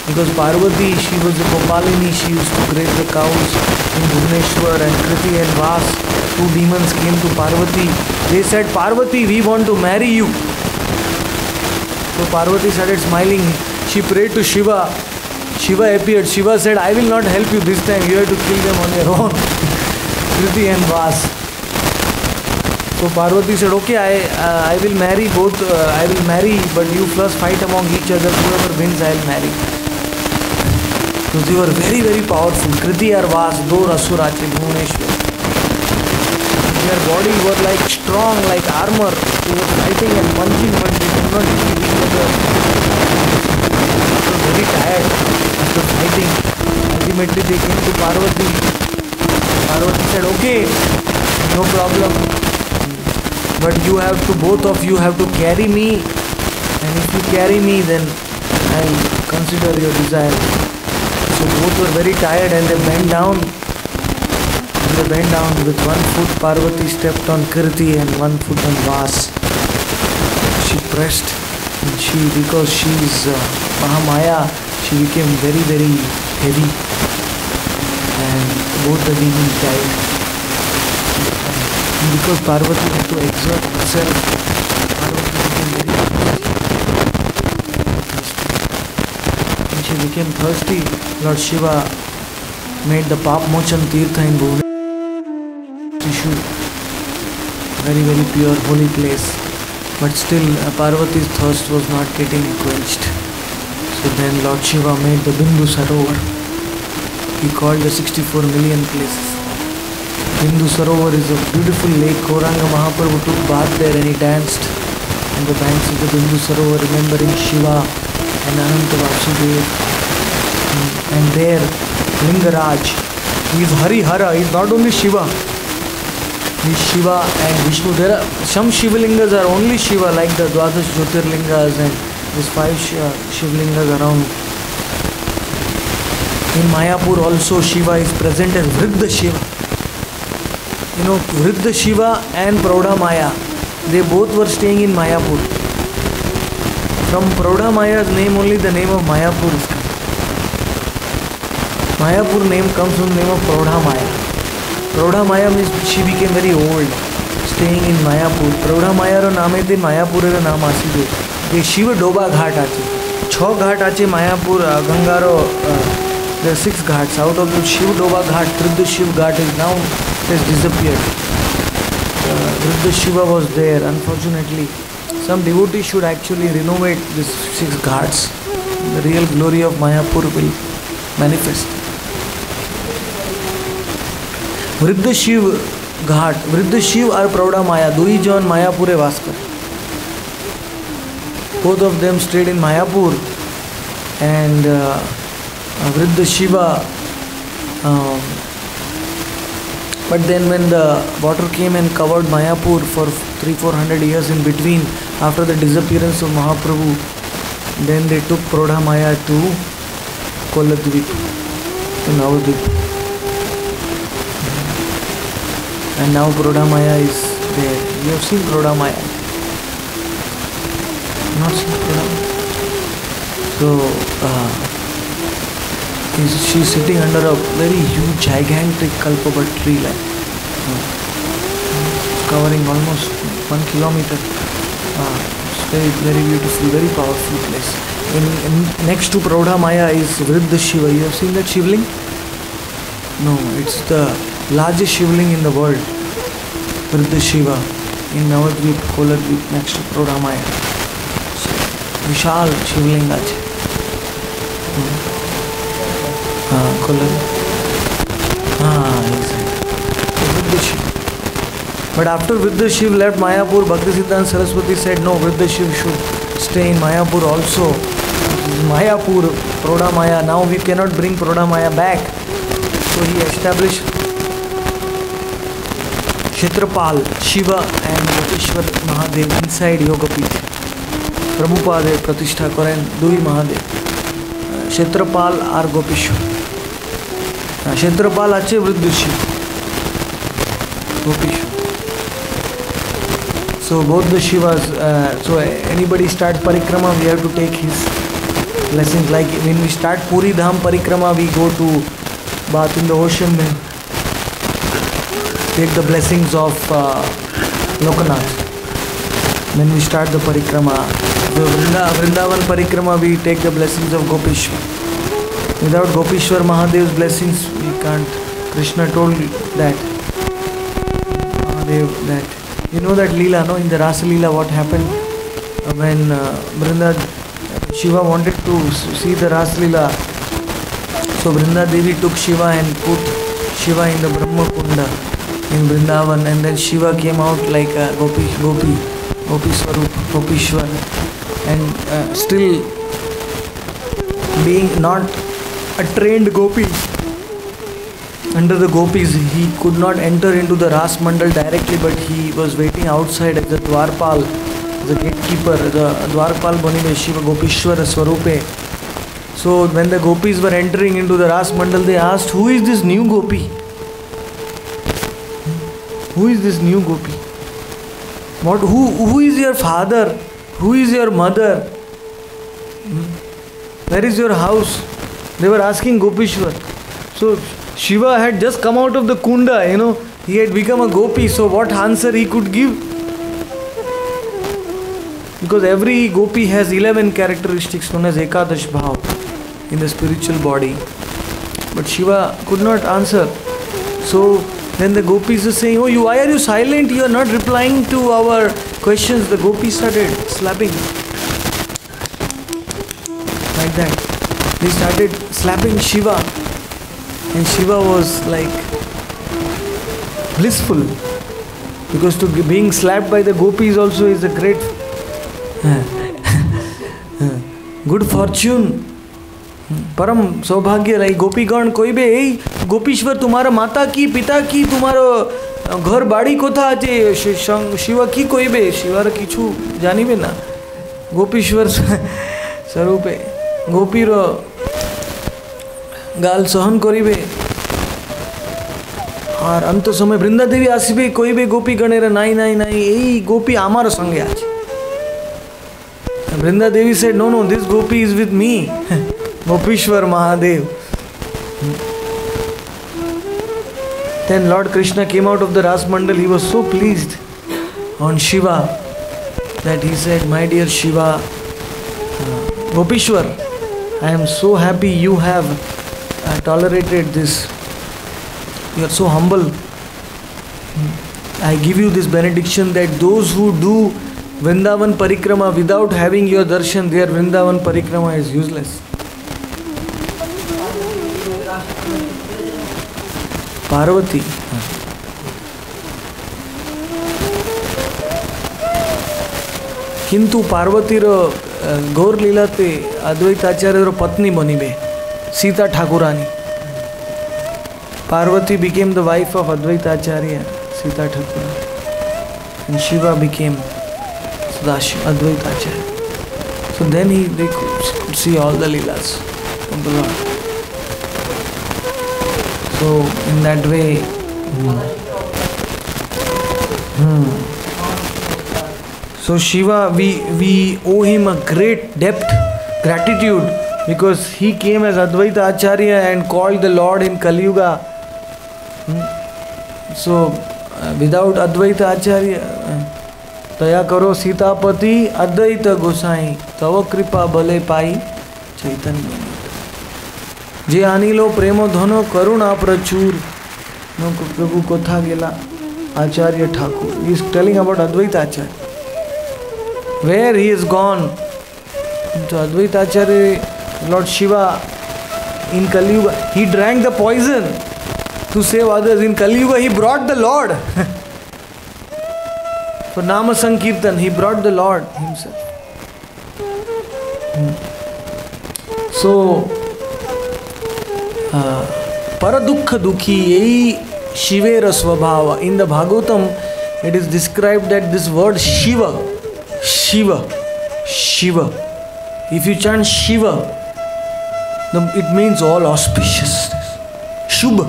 Because Parvati, she was a Gopalini, she used to graze the cows in Bhubaneswar, and Kriti and Vas, 2 demons came to Parvati. They said, Parvati, we want to marry you. So Parvati started smiling. She prayed to Shiva. Shiva appeared. Shiva said, I will not help you this time. You have to kill them on your own. Kriti and Vas. So Parvati said, okay, I will marry both. I will marry, but you first fight among each other. Whoever wins, I will marry. So they were very powerful. Kriti or Vas, do Asurache, Bhubaneswar. Their body were like strong, like armor. They were fighting and punching, but they could not defeat each other. They were very tired after fighting. Ultimately they came to Parvati. Parvati said, okay, no problem. But you have to, both of you have to carry me. And if you carry me, then I'll consider your desire. So both were very tired and they bent down. They bent down with 1 foot. Parvati stepped on Kirti and 1 foot on Vas. She pressed, and because she is Mahamaya, she became very heavy, and both the demons died. And because Parvati had to exert herself, Parvati became very thirsty. When she became thirsty, Lord Shiva made the Papmochan Tirtha in Bhubaneswar. Very pure, holy place. But still Parvati's thirst was not getting quenched. So then Lord Shiva made the Bindu Sarovar. He called the 64 million places. Bindu Sarovar is a beautiful lake. Gauranga Mahaprabhu took bath there and he danced on the banks of the Bindu Sarovar, remembering Shiva and Ananta Vasudev. And there Lingaraj, he is Harihara, he is not only Shiva. He is Shiva and Vishnu. There are some Shivlingas are only Shiva, like the Dwadash Jyotirlingas and these 5 Shivlingas around. In Mayapur also Shiva is present as Vriddha Shiva. You know, Vriddha Shiva and Praudha Maya, they both were staying in Mayapur. From Praudha Maya's name only the name of Mayapur is come. Mayapur name comes from the name of Praudha Maya. Praudha Maya means she became very old, staying in Mayapur. Praudha Maya ro name the Mayapur ro naam aside. The Shiva Doba Ghat ache. 6 ghat ache Mayapur Gangaro. There are 6 ghats. Out of the Shiva Doba Ghat, Vriddha Shiv Ghat is now has disappeared. Vriddha Shiva was there. Unfortunately, some devotee should actually renovate these 6 ghats. The real glory of Mayapur will manifest. Vriddha Shiv Ghat, Vriddha Shiv or Praudha Maya, Dui Jan Mayapure Vaskar. Both of them stayed in Mayapur, and Vriddha Shiva. But then when the water came and covered Mayapur for 300-400 years in between, after the disappearance of Mahaprabhu, then they took Praudha Maya to Koladvip, to Navadvip. And now Praudha Maya is there. You have seen Praudha Maya? Not seen Praudha Maya? So, she's sitting under a very huge, gigantic Kalpabat tree, like covering almost 1 kilometer. It's very beautiful, very powerful place. Next to Praudha Maya is Vriddha Shiva. You have seen that Shivling? No, it's the largest shivling in the world, Vriddha Shiva, in Navadvip, Koladvip, next to Prodamaya. So, Vishal Shivlinga છે. Kolad. Exactly. Vriddha Shiva. But after Vriddha Shiva left Mayapur, Bhaktisiddhanta Saraswati said, no, Vriddha Shiva should stay in Mayapur also. Mayapur, Prodamaya, now we cannot bring Prodamaya back. So he established Kshetrapal, Shiva and Gopishwar Mahadev inside Yogapith. Prabhupada Pratishtha Koren, Dui Mahadev. Kshetrapal or Gopishwar. Kshetrapal ache Vriddha Shiva. Gopishwar. So both the Shivas, so anybody starts parikrama, we have to take his blessings. Like when we start Puri Dham parikrama, we go to bath in the ocean, then take the blessings of Lokanath. When we start the parikrama, the Vrindavan parikrama, we take the blessings of Gopishwar. Without Gopishwar Mahadev's blessings, we can't. Krishna told that Mahadev that. You know that Leela, no? In the Rasa Leela, what happened when Shiva wanted to see the Rasa Leela. So Vrinda Devi took Shiva and put Shiva in the Brahma Kunda in Vrindavan, and then Shiva came out like a Gopi Swarup, Gopishwar, and still being not a trained Gopi. Under the gopis, he could not enter into the Ras Mandal directly, but he was waiting outside as the Dwarpal, the gatekeeper, the Dwarpal Banibe Shiva Gopishwara Swarupe. So when the gopis were entering into the Ras Mandal, they asked, who is this new gopi? Who is this new gopi? Who is your father? Who is your mother? Where is your house? They were asking Gopishwar. So Shiva had just come out of the Kunda, he had become a gopi, so what answer he could give? Because every gopi has 11 characteristics known as Ekadash Bhav in the spiritual body. But Shiva could not answer. So then the gopis are saying, oh, why are you silent? You are not replying to our questions. The gopis started slapping. Like that. They started slapping Shiva. And Shiva was like blissful, because being slapped by the gopis also is a great good fortune, param saubhagya. Like Gopigan koi be, hey Gopishwar, तुम्हारा माता की पिता की तुम्हारो घर बाड़ी कोथा आचे शिवा की कोई बे शिवार किछु जानी बे ना गोपीश्वर स्वरूपे गोपीर गाल सहन करिबे और अंत समय बृंदा देवी आसबे कोई बे गोपी गणेर नाई नाई नाई एई गोपी आमार संगे आछे. Brinda Devi said, no, this gopi is with me, Gopishwar Mahadev. Then Lord Krishna came out of the Ras Mandal. He was so pleased on Shiva that he said, my dear Shiva, Gopishwar, I am so happy you have tolerated this. You are so humble. I give you this benediction that those who do Vrindavan Parikrama without having your darshan, their Vrindavan Parikrama is useless. Parvati. Kintu Parvatira Gaur Leelate Advaita Acharya Patni Banibe, Sita Thakurani. Parvati became the wife of Advaita Acharya, Sita Thakurani. And Shiva became Advaita Acharya. So then they could see all the Leelas of the Lord. So in that way, so Shiva, we owe him a great gratitude, because he came as Advaita Acharya and called the Lord in Kali Yuga. So without Advaita Acharya, Taya karo Sitapati Advaita Gosai Tava Kripa Bale Pai Chaitanya. Je anilo premo dhano karuna prachur Prabhu Kotha Gela Acharya Thakur. He is telling about Advaita Acharya. Where he is gone. So Advaita Acharya, Lord Shiva, in Kali Yuga, he drank the poison to save others. In Kali Yuga, he brought the Lord. For Nama Sankirtan, he brought the Lord himself. So, Paradukha Dukhi, Yei Shivera Svabhava. In the Bhagavatam, it is described that this word Shiva, if you chant Shiva, it means all auspiciousness. Shubha.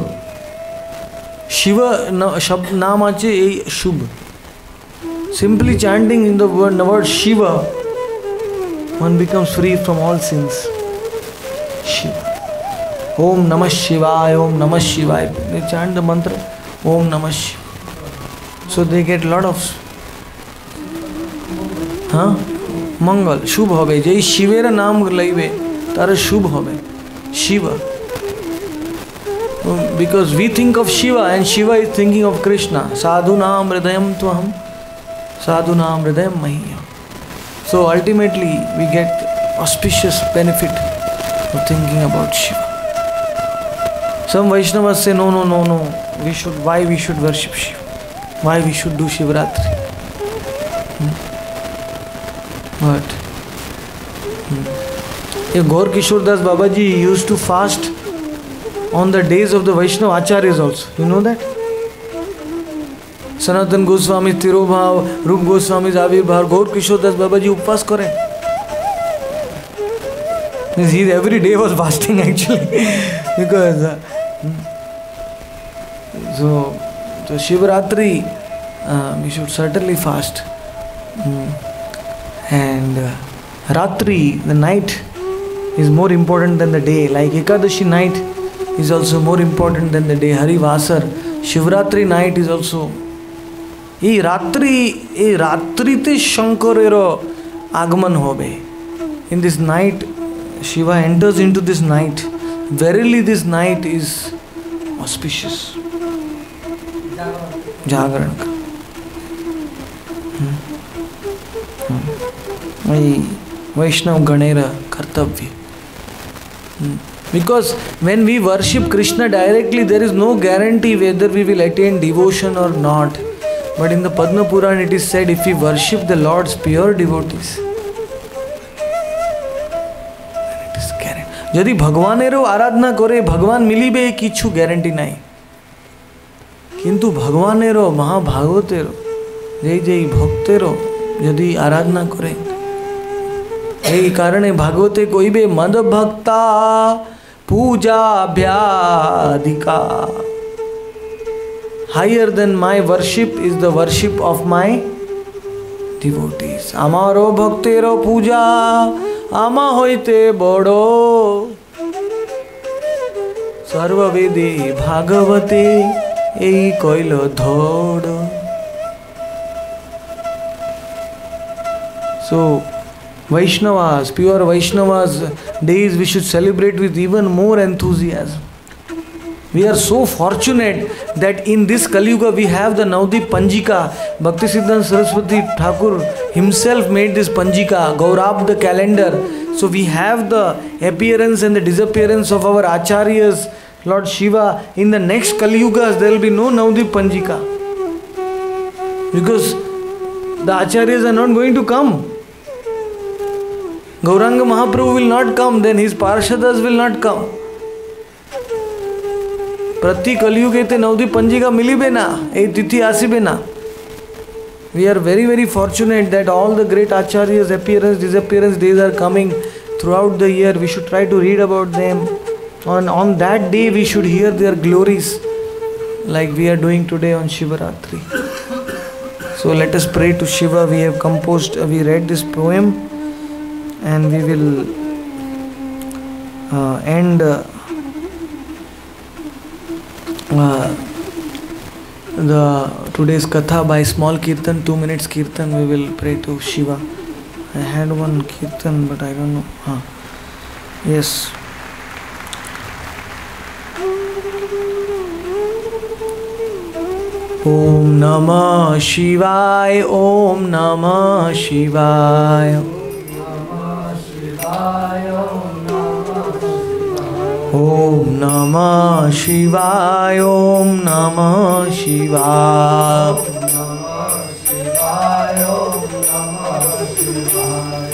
Shiva Namache Shubha. Simply chanting in the word Shiva, one becomes free from all sins. Shiva. Om Namah Shivaya, Om Namah Shivaya. They chant the mantra Om Namah Shivaya. So they get a lot of Mangal, Shubh hobe. Jai Shivera naam laibe, tara Shubh hobe. Shiva. Because we think of Shiva and Shiva is thinking of Krishna. Sadhu naam hridayam tvaham. Sadhu naam hridayam mahiyam. So ultimately we get auspicious benefit of thinking about Shiva. Some Vaishnavas say no. Why we should worship Shiva? Why we should do Shivaratri? But Gaur Kishore Das Babaji used to fast on the days of the Vaishnava Acharyas also. You know that? Sanatan Goswami Tirobhav, Rup Goswami Avirbhav, Gaur Kishore Das Babaji upvas kare. He every day was fasting actually. Because so Shivaratri we should certainly fast. And Ratri, the night, is more important than the day. Like Ekadashi night is also more important than the day. Hari Vasar, Shivratri night is also. E Ratri te Shankarero Agman hobe. In this night, Shiva enters into this night. Verily this night is auspicious. Jagaran. Vaishnav Ganera Kartavya. Because when we worship Krishna directly, there is no guarantee whether we will attain devotion or not. But in the Padma Purana it is said, if we worship the Lord's pure devotees, then it is guaranteed. Jodi Bhagwanero aradhna kore, Bhagwan milibe kichu guarantee nahi. Kintu Bhagwanero Mahabhagavotero, Jai Jai Bhaktero, Jodi aradhna kore, এই কারণে ভাগবতে কইবে মদ ভক্তা পূজাভ্যাধিকা. Higher than my worship is the worship of my devotees. Amaro bhaktero puja ama hoite bodo sarva vede bhagavate ei koilo dhodo. So Vaishnavas, pure Vaishnavas days we should celebrate with even more enthusiasm. We are so fortunate that in this Kali Yuga we have the Navadip Panjika. Bhaktisiddhanta Saraswati Thakur himself made this Panjika, Gaurab the calendar. So we have the appearance and the disappearance of our Acharyas, Lord Shiva. In the next Kali Yugas there will be no Navadip Panjika. Because the Acharyas are not going to come. Gauranga Mahaprabhu will not come, then his Parshadas will not come. Prati Kaliyuge te Navadip Panjika milibe na, ei tithi asibe na. We are very, very fortunate that all the great Acharyas' appearance, disappearance days are coming throughout the year. We should try to read about them. On that day we should hear their glories like we are doing today on Shivaratri. So let us pray to Shiva. We have composed, we read this poem. And we will end today's katha by small kirtan, 2 minutes kirtan. We will pray to Shiva. I had one kirtan, but I don't know. Yes. ओम नमः शिवाय, ओम नमः शिवाय, ओम नमः शिवाय, ओम नमः शिवाय,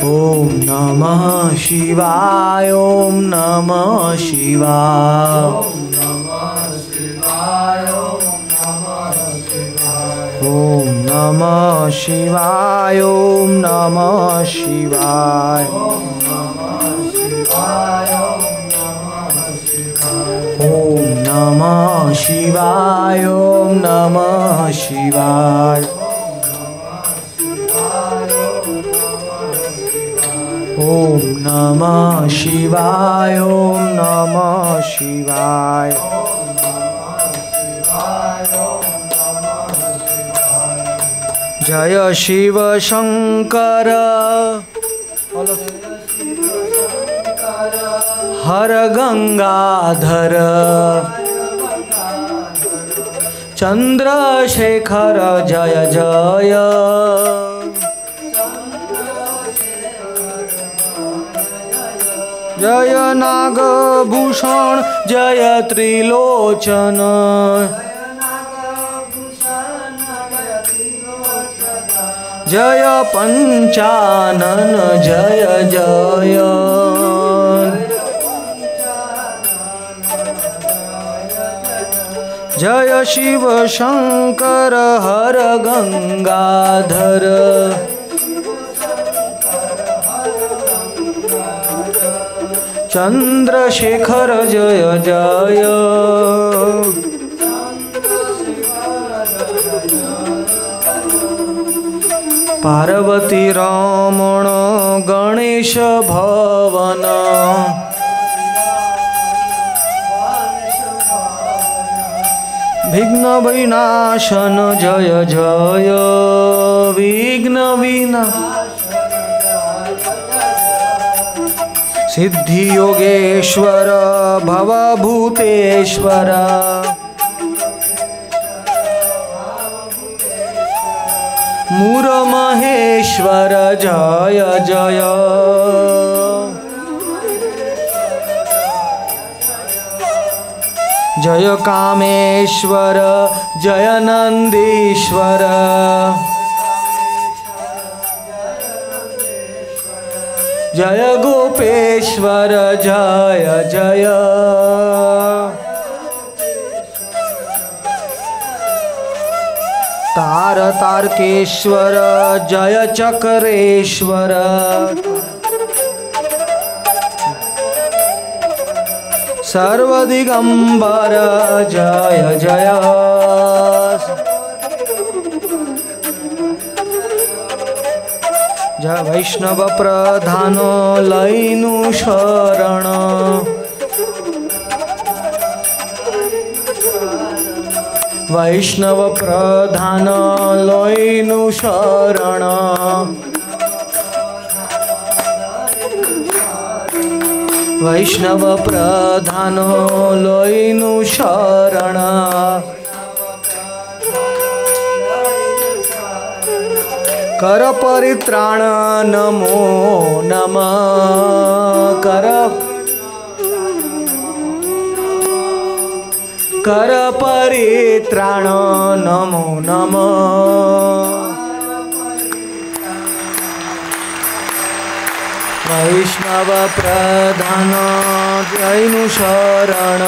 ओम नमः शिवाय, ओम नमः शिवाय, ओम नमः शिवाय, ओम नमः शिवाय, ओम नमः शिवाय, ओम नमः शिवाय, ओम नमः शिवाय, ओम नमः शिवाय, जय शिव शंकर हर गंगाधर चंद्रशेखर जय जय, जय नागभूषण जय त्रिलोचन, जय पंचानन जय जय, जय शिव शंकर हर गंगाधर चंद्रशेखर जय जय, पार्वती रमण गणेश भवन, विघ्न विनाशन जय जय, विघ्न विनाशन, सिद्धि योगेश्वर भवभूतेश्वर, मूर महेश्वर जय जय, जय कामेश्वर जय नंदीश्वर, जय गोपेश्वर जय जय, तार तारकेश्वर जय चक्रेश्वर, सर्वदिगंबर जय जय, जय वैष्णव प्रधान लैनु शरण, वैष्णव प्रधान लैनु शरण, वैष्णव प्रधान लैनु शरण, कर परित्राण नमो नमः, कर परित्राण नमो नमः, वैष्णव प्रधान लैनु शरण,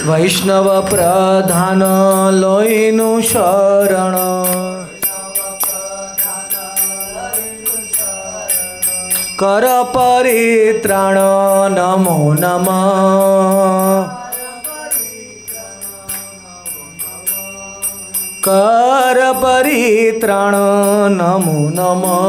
वैष्णव प्रधान लैनु शरण, कर परित्राण नमो नमः, कर परित्राण नमो नमः,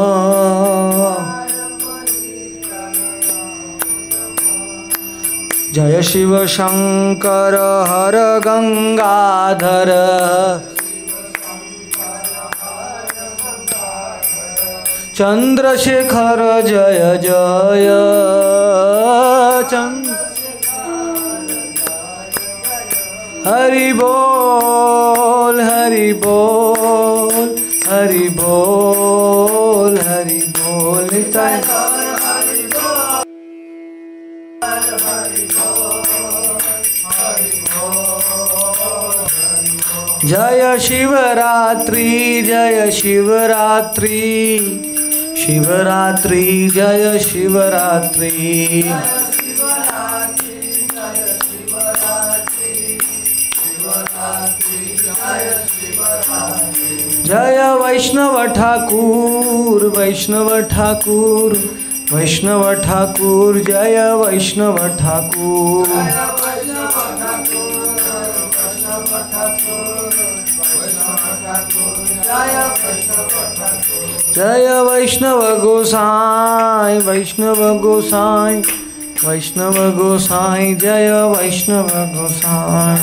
जय शिव शंकर हर गंगाधर चंद्रशेखर जय जय, Hari Bol, Hari Bol, Hari Bol, Hari Bol. Nitai Gaur Hari Bol, Hari Bol, Hari Bol, Hari Bol. Jaya Shivaratri, Jaya Shivaratri, Shivaratri, Jaya Shivaratri. Jaya Vaishnava Thakur, Vaishnava Thakur, Vaishnava Thakur, Jaya Vaishnava Thakur. Jaya Vaishnava Gosai, Vaishnava Gosai, Vaishnava Gosai, Jaya Vaishnava Gosai.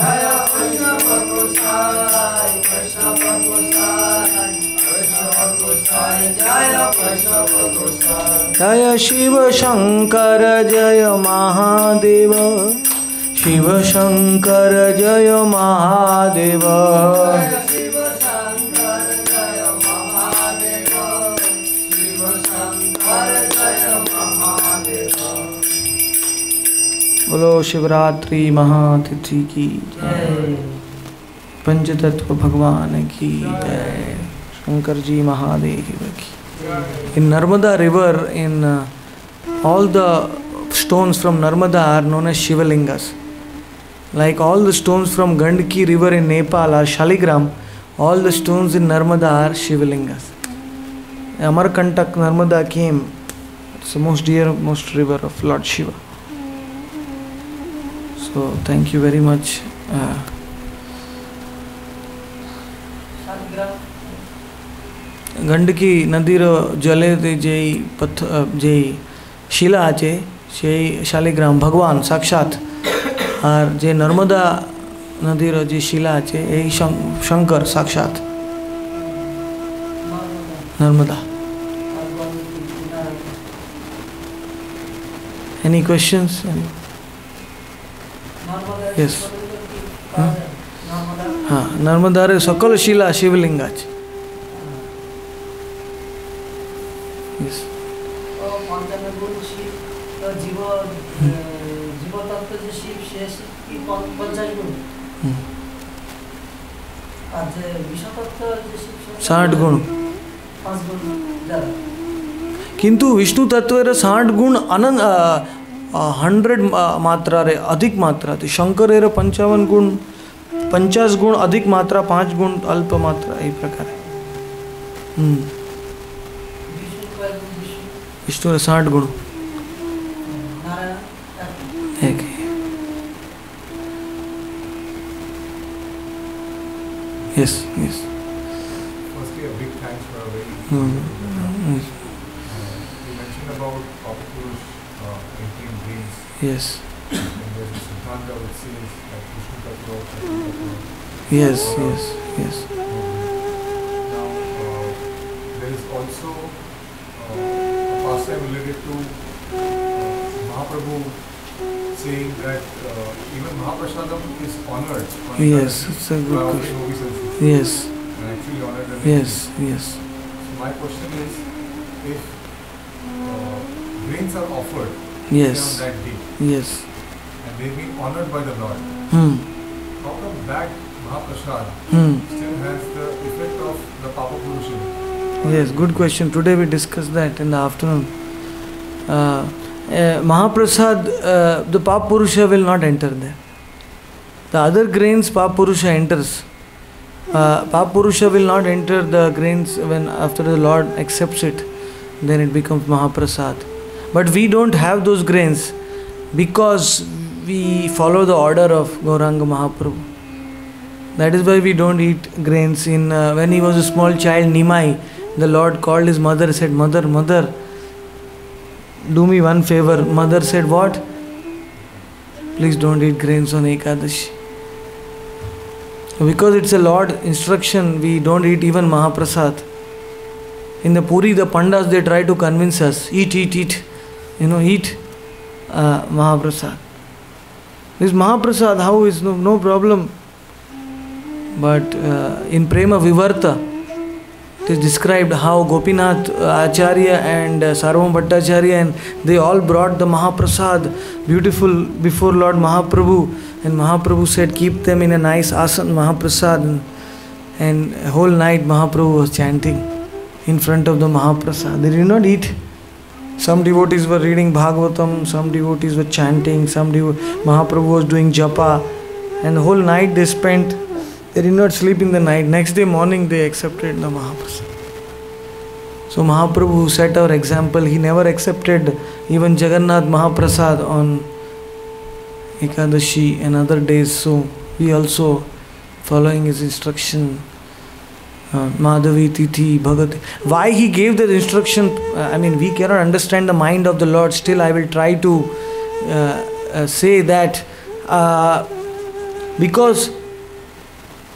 Jaya Shiva Shankara, Jaya Mahadeva, Shiva Shankara, Jaya Mahadeva. बोलो शिवरात्रि महातिथि की जय, पंचतत्व भगवान की जय, शंकर जी महादेव की. In Narmada river, in all the stones from Narmada are known as Shivalingas. Like all the stones from Gandaki river in Nepal are Shaligram, all the stones in Narmada are Shivalingas. Amarkantak Narmada came, it's the most dearest river of Lord Shiva. So thank you very much. Gandaki नदीर जले जे शिला आछे सेई शालिग्राम भगवान साक्षात और जे नर्मदा नदीर जे शिला आछे एई शंकर साक्षात नर्मदा. Any questions? Yes. हाँ, नर्मदा रे सकल शिला शिवलिंगा छे. Yes. साठ गुण किंतु विष्णु तत्व 60 गुण अनंत 100 मात्रा रे अधिक मात्रा थी. शंकर रे 55 गुण 50 गुण अधिक मात्रा 5 गुण अल्प मात्रा ए प्रकार. विष्णु रे 60 गुण एक. Yes, yes. Firstly, a big thanks for a very you mentioned about Papapurush entry in dreams. Yes. And there's a Siddhanta which says that Vishnu Tattva. Yes, yes, yes. Now, there is also a pastime related to Mahaprabhu saying that even Mahaprasadam is honored. Yes, it's a good question. Yes. And actually honored. Yes, yes. So my question is, if grains are offered Yes. on that day, Yes. and they've been honored by the Lord, how come that Mahaprasad still has the effect of the Papa Purusha? Yes, good question. Today we discussed that in the afternoon. Mahaprasad, the Papa Purusha will not enter there. The other grains Papa Purusha enters. Papa Purusha will not enter the grains when after the Lord accepts it, then it becomes Mahaprasad. But we don't have those grains because we follow the order of Gauranga Mahaprabhu. That is why we don't eat grains. In when he was a small child, Nimai, the Lord called his mother, said, "Mother, mother, do me one favor." Mother said, "What?" "Please don't eat grains on Ekadashi." Because it's a Lord instruction, we don't eat even Mahaprasad. In the Puri, the Pandas, they try to convince us, eat, eat, eat. Eat Mahaprasad. This Mahaprasad, how is no problem? but in Prema Vivarta, it is described how Gopinath Acharya and Sarvam Bhattacharya, and they all brought the Mahaprasad beautiful before Lord Mahaprabhu, and Mahaprabhu said keep them in a nice asan Mahaprasad, and whole night Mahaprabhu was chanting in front of the Mahaprasad. They did not eat. Some devotees were reading Bhagavatam, some devotees were chanting, Mahaprabhu was doing japa, and the whole night they spent. They did not sleep in the night. Next day morning they accepted the Mahaprasad. So Mahaprabhu set our example. He never accepted even Jagannath Mahaprasad on Ekadashi and other days. So we also following his instruction. Madhavi, Tithi, Bhagat. Why he gave that instruction, we cannot understand the mind of the Lord. Still I will try to say that because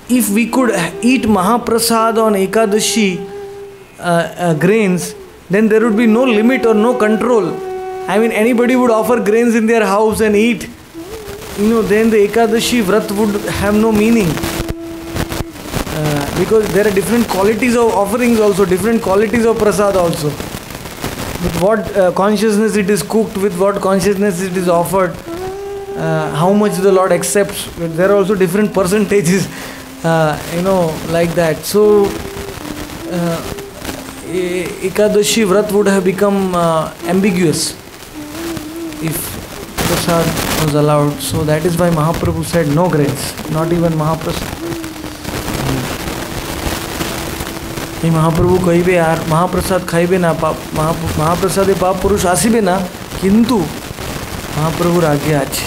if we could eat Mahaprasad on Ekadashi grains, then there would be no limit or no control. Anybody would offer grains in their house and eat. Then the Ekadashi Vrat would have no meaning. Because there are different qualities of offerings also, different qualities of prasad also. With what consciousness it is cooked, with what consciousness it is offered, how much the Lord accepts. There are also different percentages, like that. So, Ekadashi Vrat would have become ambiguous if prasad was allowed. So that is why Mahaprabhu said no grains, not even Mahaprasad. महाप्रभु कहिबे यार महाप्रसाद खाइबे ना पाप महाप्रसादे पाप पुरुष आसिबे ना किंतु महाप्रभु आगे आछे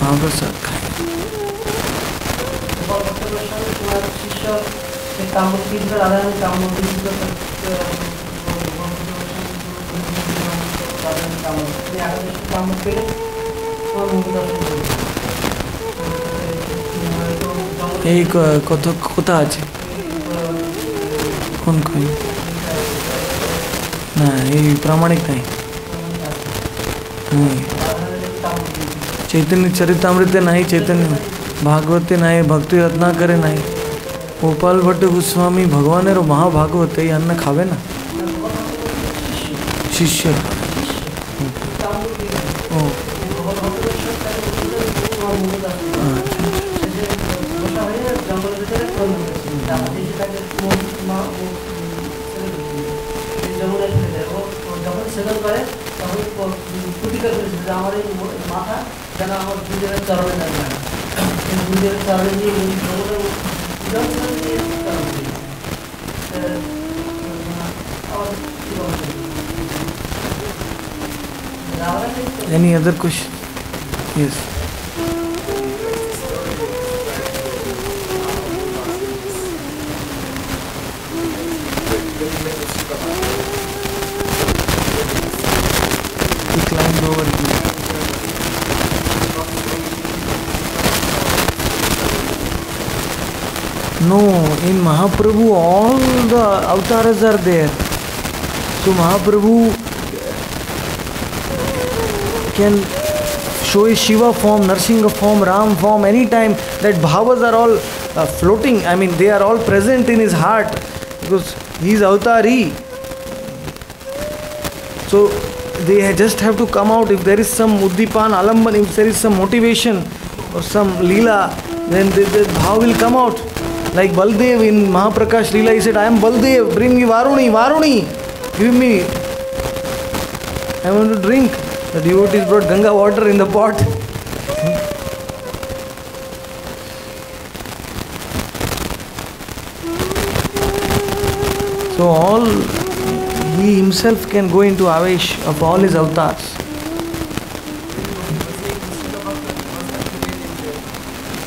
महाप्रसाद खाए एक कथा আছে कौन कोई ना ये प्रामाणिक नहीं चैतन्य चरितामृत नहीं चैतन्य भागवते नहीं भक्ति रत्नाकरे नहीं गोपाल भट्ट गोस्वामी भगवान महाभागवत ये अन्न खावे ना शिष्य Any other question? Yes. He climbed over here. No, in Mahaprabhu all the avatars are there. So Mahaprabhu can show his Shiva form, Narsingha form, Ram form, anytime. That bhavas are all floating. They are all present in his heart because he is avatari. So they just have to come out. If there is some uddipan, alamban, if there is some motivation or some leela, then the bhav will come out. Like Baldev in Mahaprakash Leela, he said, I am Baldev, bring me Varuni, Varuni, give me, I want to drink. The devotees brought Ganga water in the pot. So he himself can go into Avesh of all his avatars.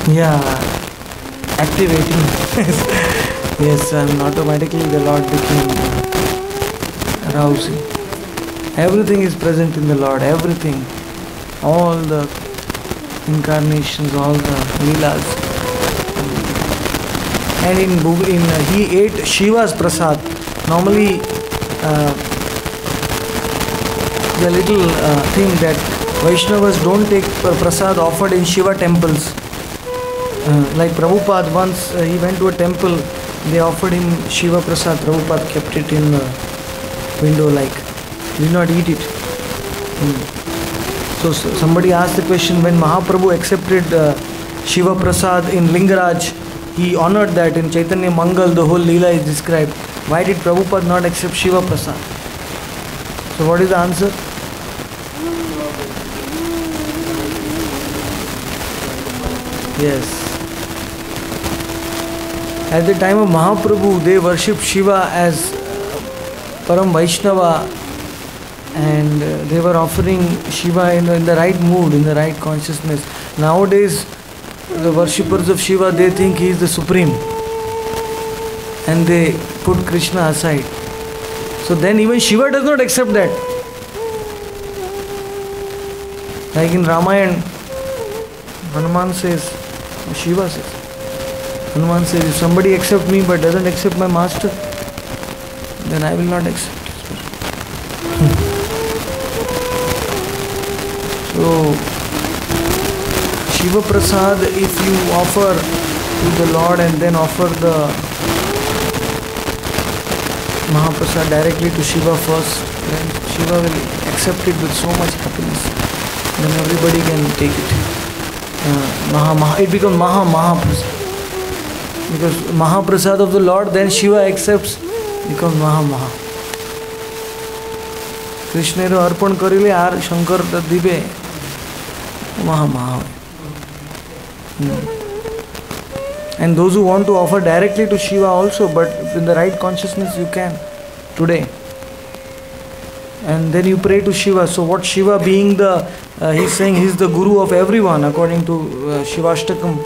Yeah, activating. Yes, and automatically the Lord became arousing. Everything is present in the Lord, everything. All the incarnations, all the leelas. And he ate Shiva's prasad. Normally, the little thing that Vaishnavas don't take prasad offered in Shiva temples. Like Prabhupada once, he went to a temple, they offered him Shiva Prasad, Prabhupada kept it in the window like, did not eat it. So somebody asked the question, when Mahaprabhu accepted Shiva Prasad in Lingaraj, he honored that. In Chaitanya Mangal, the whole Leela is described. Why did Prabhupada not accept Shiva Prasad? So what is the answer? Yes. At the time of Mahaprabhu, they worshipped Shiva as Param Vaishnava, and they were offering Shiva in the right mood, in the right consciousness. Nowadays, the worshippers of Shiva, they think he is the supreme, and they put Krishna aside. So then even Shiva does not accept that. Like in Ramayana, Hanuman says, Shiva says, Hanuman says, if somebody accepts me but doesn't accept my master, then I will not accept. So, Shiva Prasad, if you offer to the Lord and then offer the Mahaprasad directly to Shiva first, then Shiva will accept it with so much happiness. Then everybody can take it. It becomes Mahaprasad. Because Mahaprasad of the Lord, then Shiva accepts, becomes Maha. Krishna ro arpan karile ar Shankar dibe Maha. And those who want to offer directly to Shiva also, but in the right consciousness you can today. And then you pray to Shiva. So what Shiva being he's saying he's the guru of everyone according to Shivashtakam.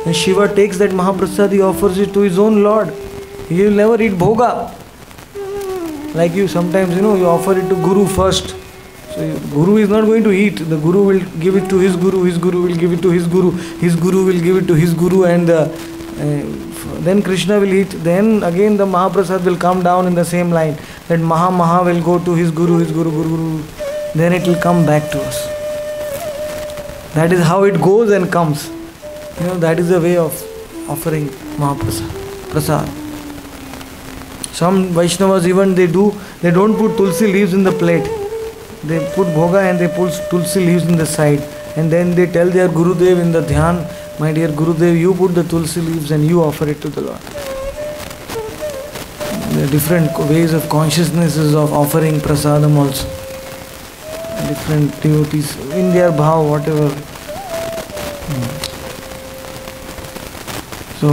When Shiva takes that Mahaprasad, he offers it to his own Lord. He will never eat bhoga. Like you sometimes, you offer it to Guru first. So Guru is not going to eat. The Guru will give it to his Guru. His Guru will give it to his Guru. His Guru will give it to his Guru, and then Krishna will eat. Then again the Mahaprasad will come down in the same line. That Maha will go to his Guru, Guru. Then it will come back to us. That is how it goes and comes. That is the way of offering Mahaprasad. Some Vaishnavas even they don't put tulsi leaves in the plate. They put bhoga and they put tulsi leaves in the side. And then they tell their Gurudev in the dhyan, my dear Gurudev, you put the tulsi leaves and you offer it to the Lord. There are different ways of consciousnesses of offering prasadam also. Different devotees in their bhav, whatever. So,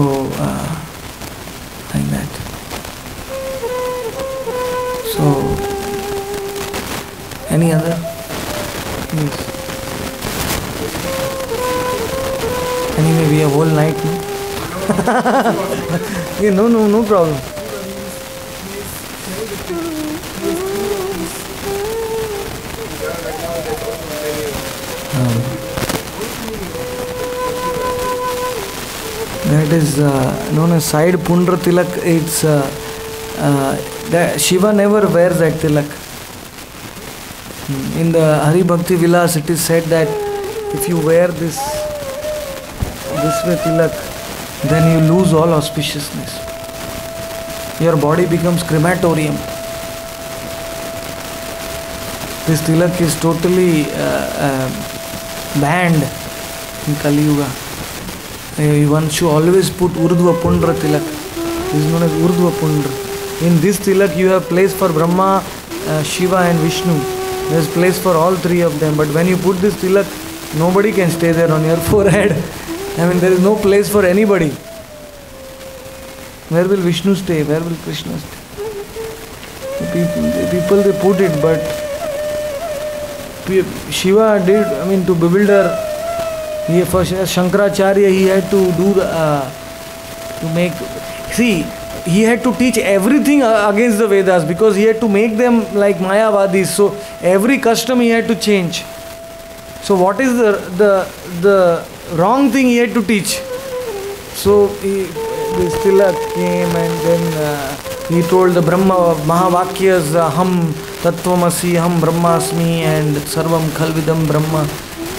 like that. So, any other? Please. Anyway, we have whole night. No? No problem. That is known as side Pundra Tilak. It's Shiva never wears that tilak. In the Hari Bhakti Vilas, it is said that if you wear this way tilak, then you lose all auspiciousness. Your body becomes crematorium. This tilak is totally banned in Kali Yuga. One should always put Urdhva Pundra tilak. This is known as Urdhva Pundra. In this tilak you have place for Brahma, Shiva and Vishnu. There is place for all three of them. But when you put this tilak, nobody can stay there on your forehead. There is no place for anybody. Where will Vishnu stay? Where will Krishna stay? The people they put it, but Shiva did, to bewilder. For Shankaracharya, he had to do he had to teach everything against the Vedas, because he had to make them like Mayavadis. So every custom he had to change. So what is the wrong thing he had to teach? So this tilak came, and then he told the Brahma Mahavakyas, Ham Tattvamasi, Ham Brahmasmi, and Sarvam Khalvidam Brahma.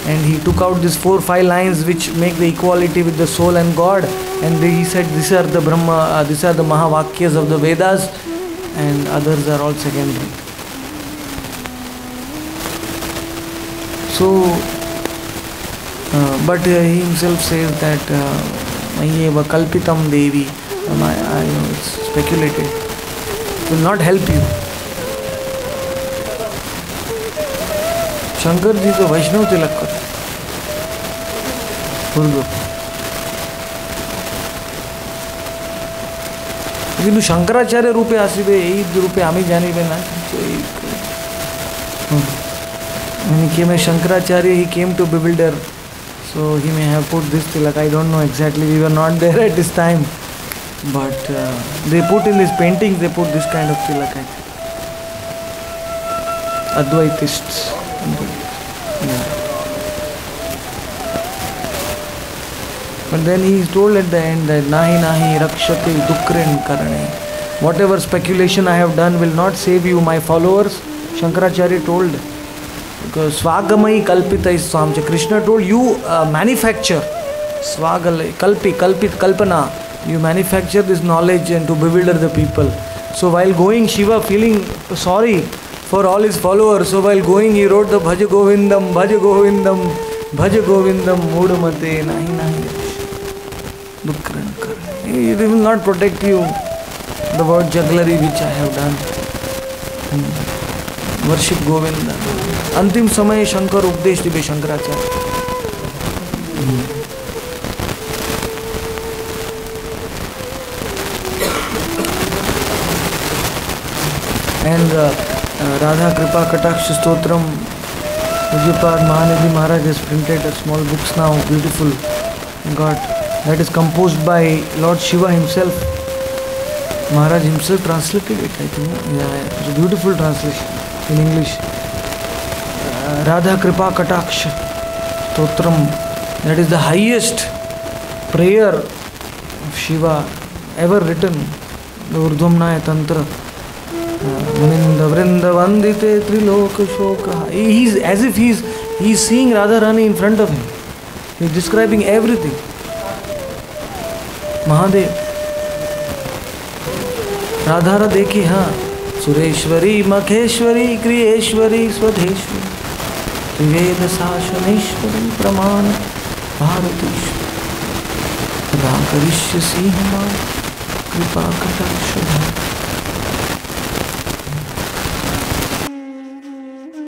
and he took out these 4-5 lines which make the equality with the soul and God, and he said these are the Brahma, these are the Mahavakyas of the Vedas, and others are all secondary. So, but he himself says that Mayeva Kalpitam Devi, it's speculated, it will not help you. Shankar ji तो वैष्णव तिलक कर কিন্তু শঙ্করাচার্য রূপে আসিবে এই রূপে আমি জানিবে না when he came as Shankaracharya, he came to bewilder, so he may have put this tilak. I don't know exactly, we were not there at this time, but they put in these paintings, they put this kind of tilak, I think. Advaitists. Yeah. But then he is told at the end that nahi nahi rakshate dukren karane. Whatever speculation I have done will not save you, my followers. Shankaracharya told, because swagamai kalpita is swamcha. Krishna told you manufacture swagalai kalpit kalpana. You manufacture this knowledge and to bewilder the people. So while going, Shiva feeling sorry for all his followers, so while going he wrote the Bhaja Govindam, Bhaja Govindam, Bhaja Govindam, Mudamate, nahi nahi dukran karane. It will not protect you, the word jugglery which I have done. Worship Govinda. अंतिम समय शंकर उपदेश दिवे Shankaracharya. And Radha Kripa Kataksh Stotram, Pujyapad Mahanidhi Maharaj has printed a small books now, beautiful. God, that is composed by Lord Shiva himself. Maharaj himself translated it, I think. Yeah, it's a beautiful translation in English. Radha Kripa Kataksh Stotram, that is the highest prayer of Shiva ever written, the Urdhvamnaya Tantra. Muninda Vrinda Vandite Triloka Shoka. He's as if he's seeing Radharani in front of him. He's describing everything. Mahadev. Radhara dekhi ha. Sureshwari, Makheshwari, Kriyeshwari, Swadheshwari. Triveda Sashaneshwari, Pramana, Bharateshwari. Rakarishyasi Hama, Kripa Katakshadha.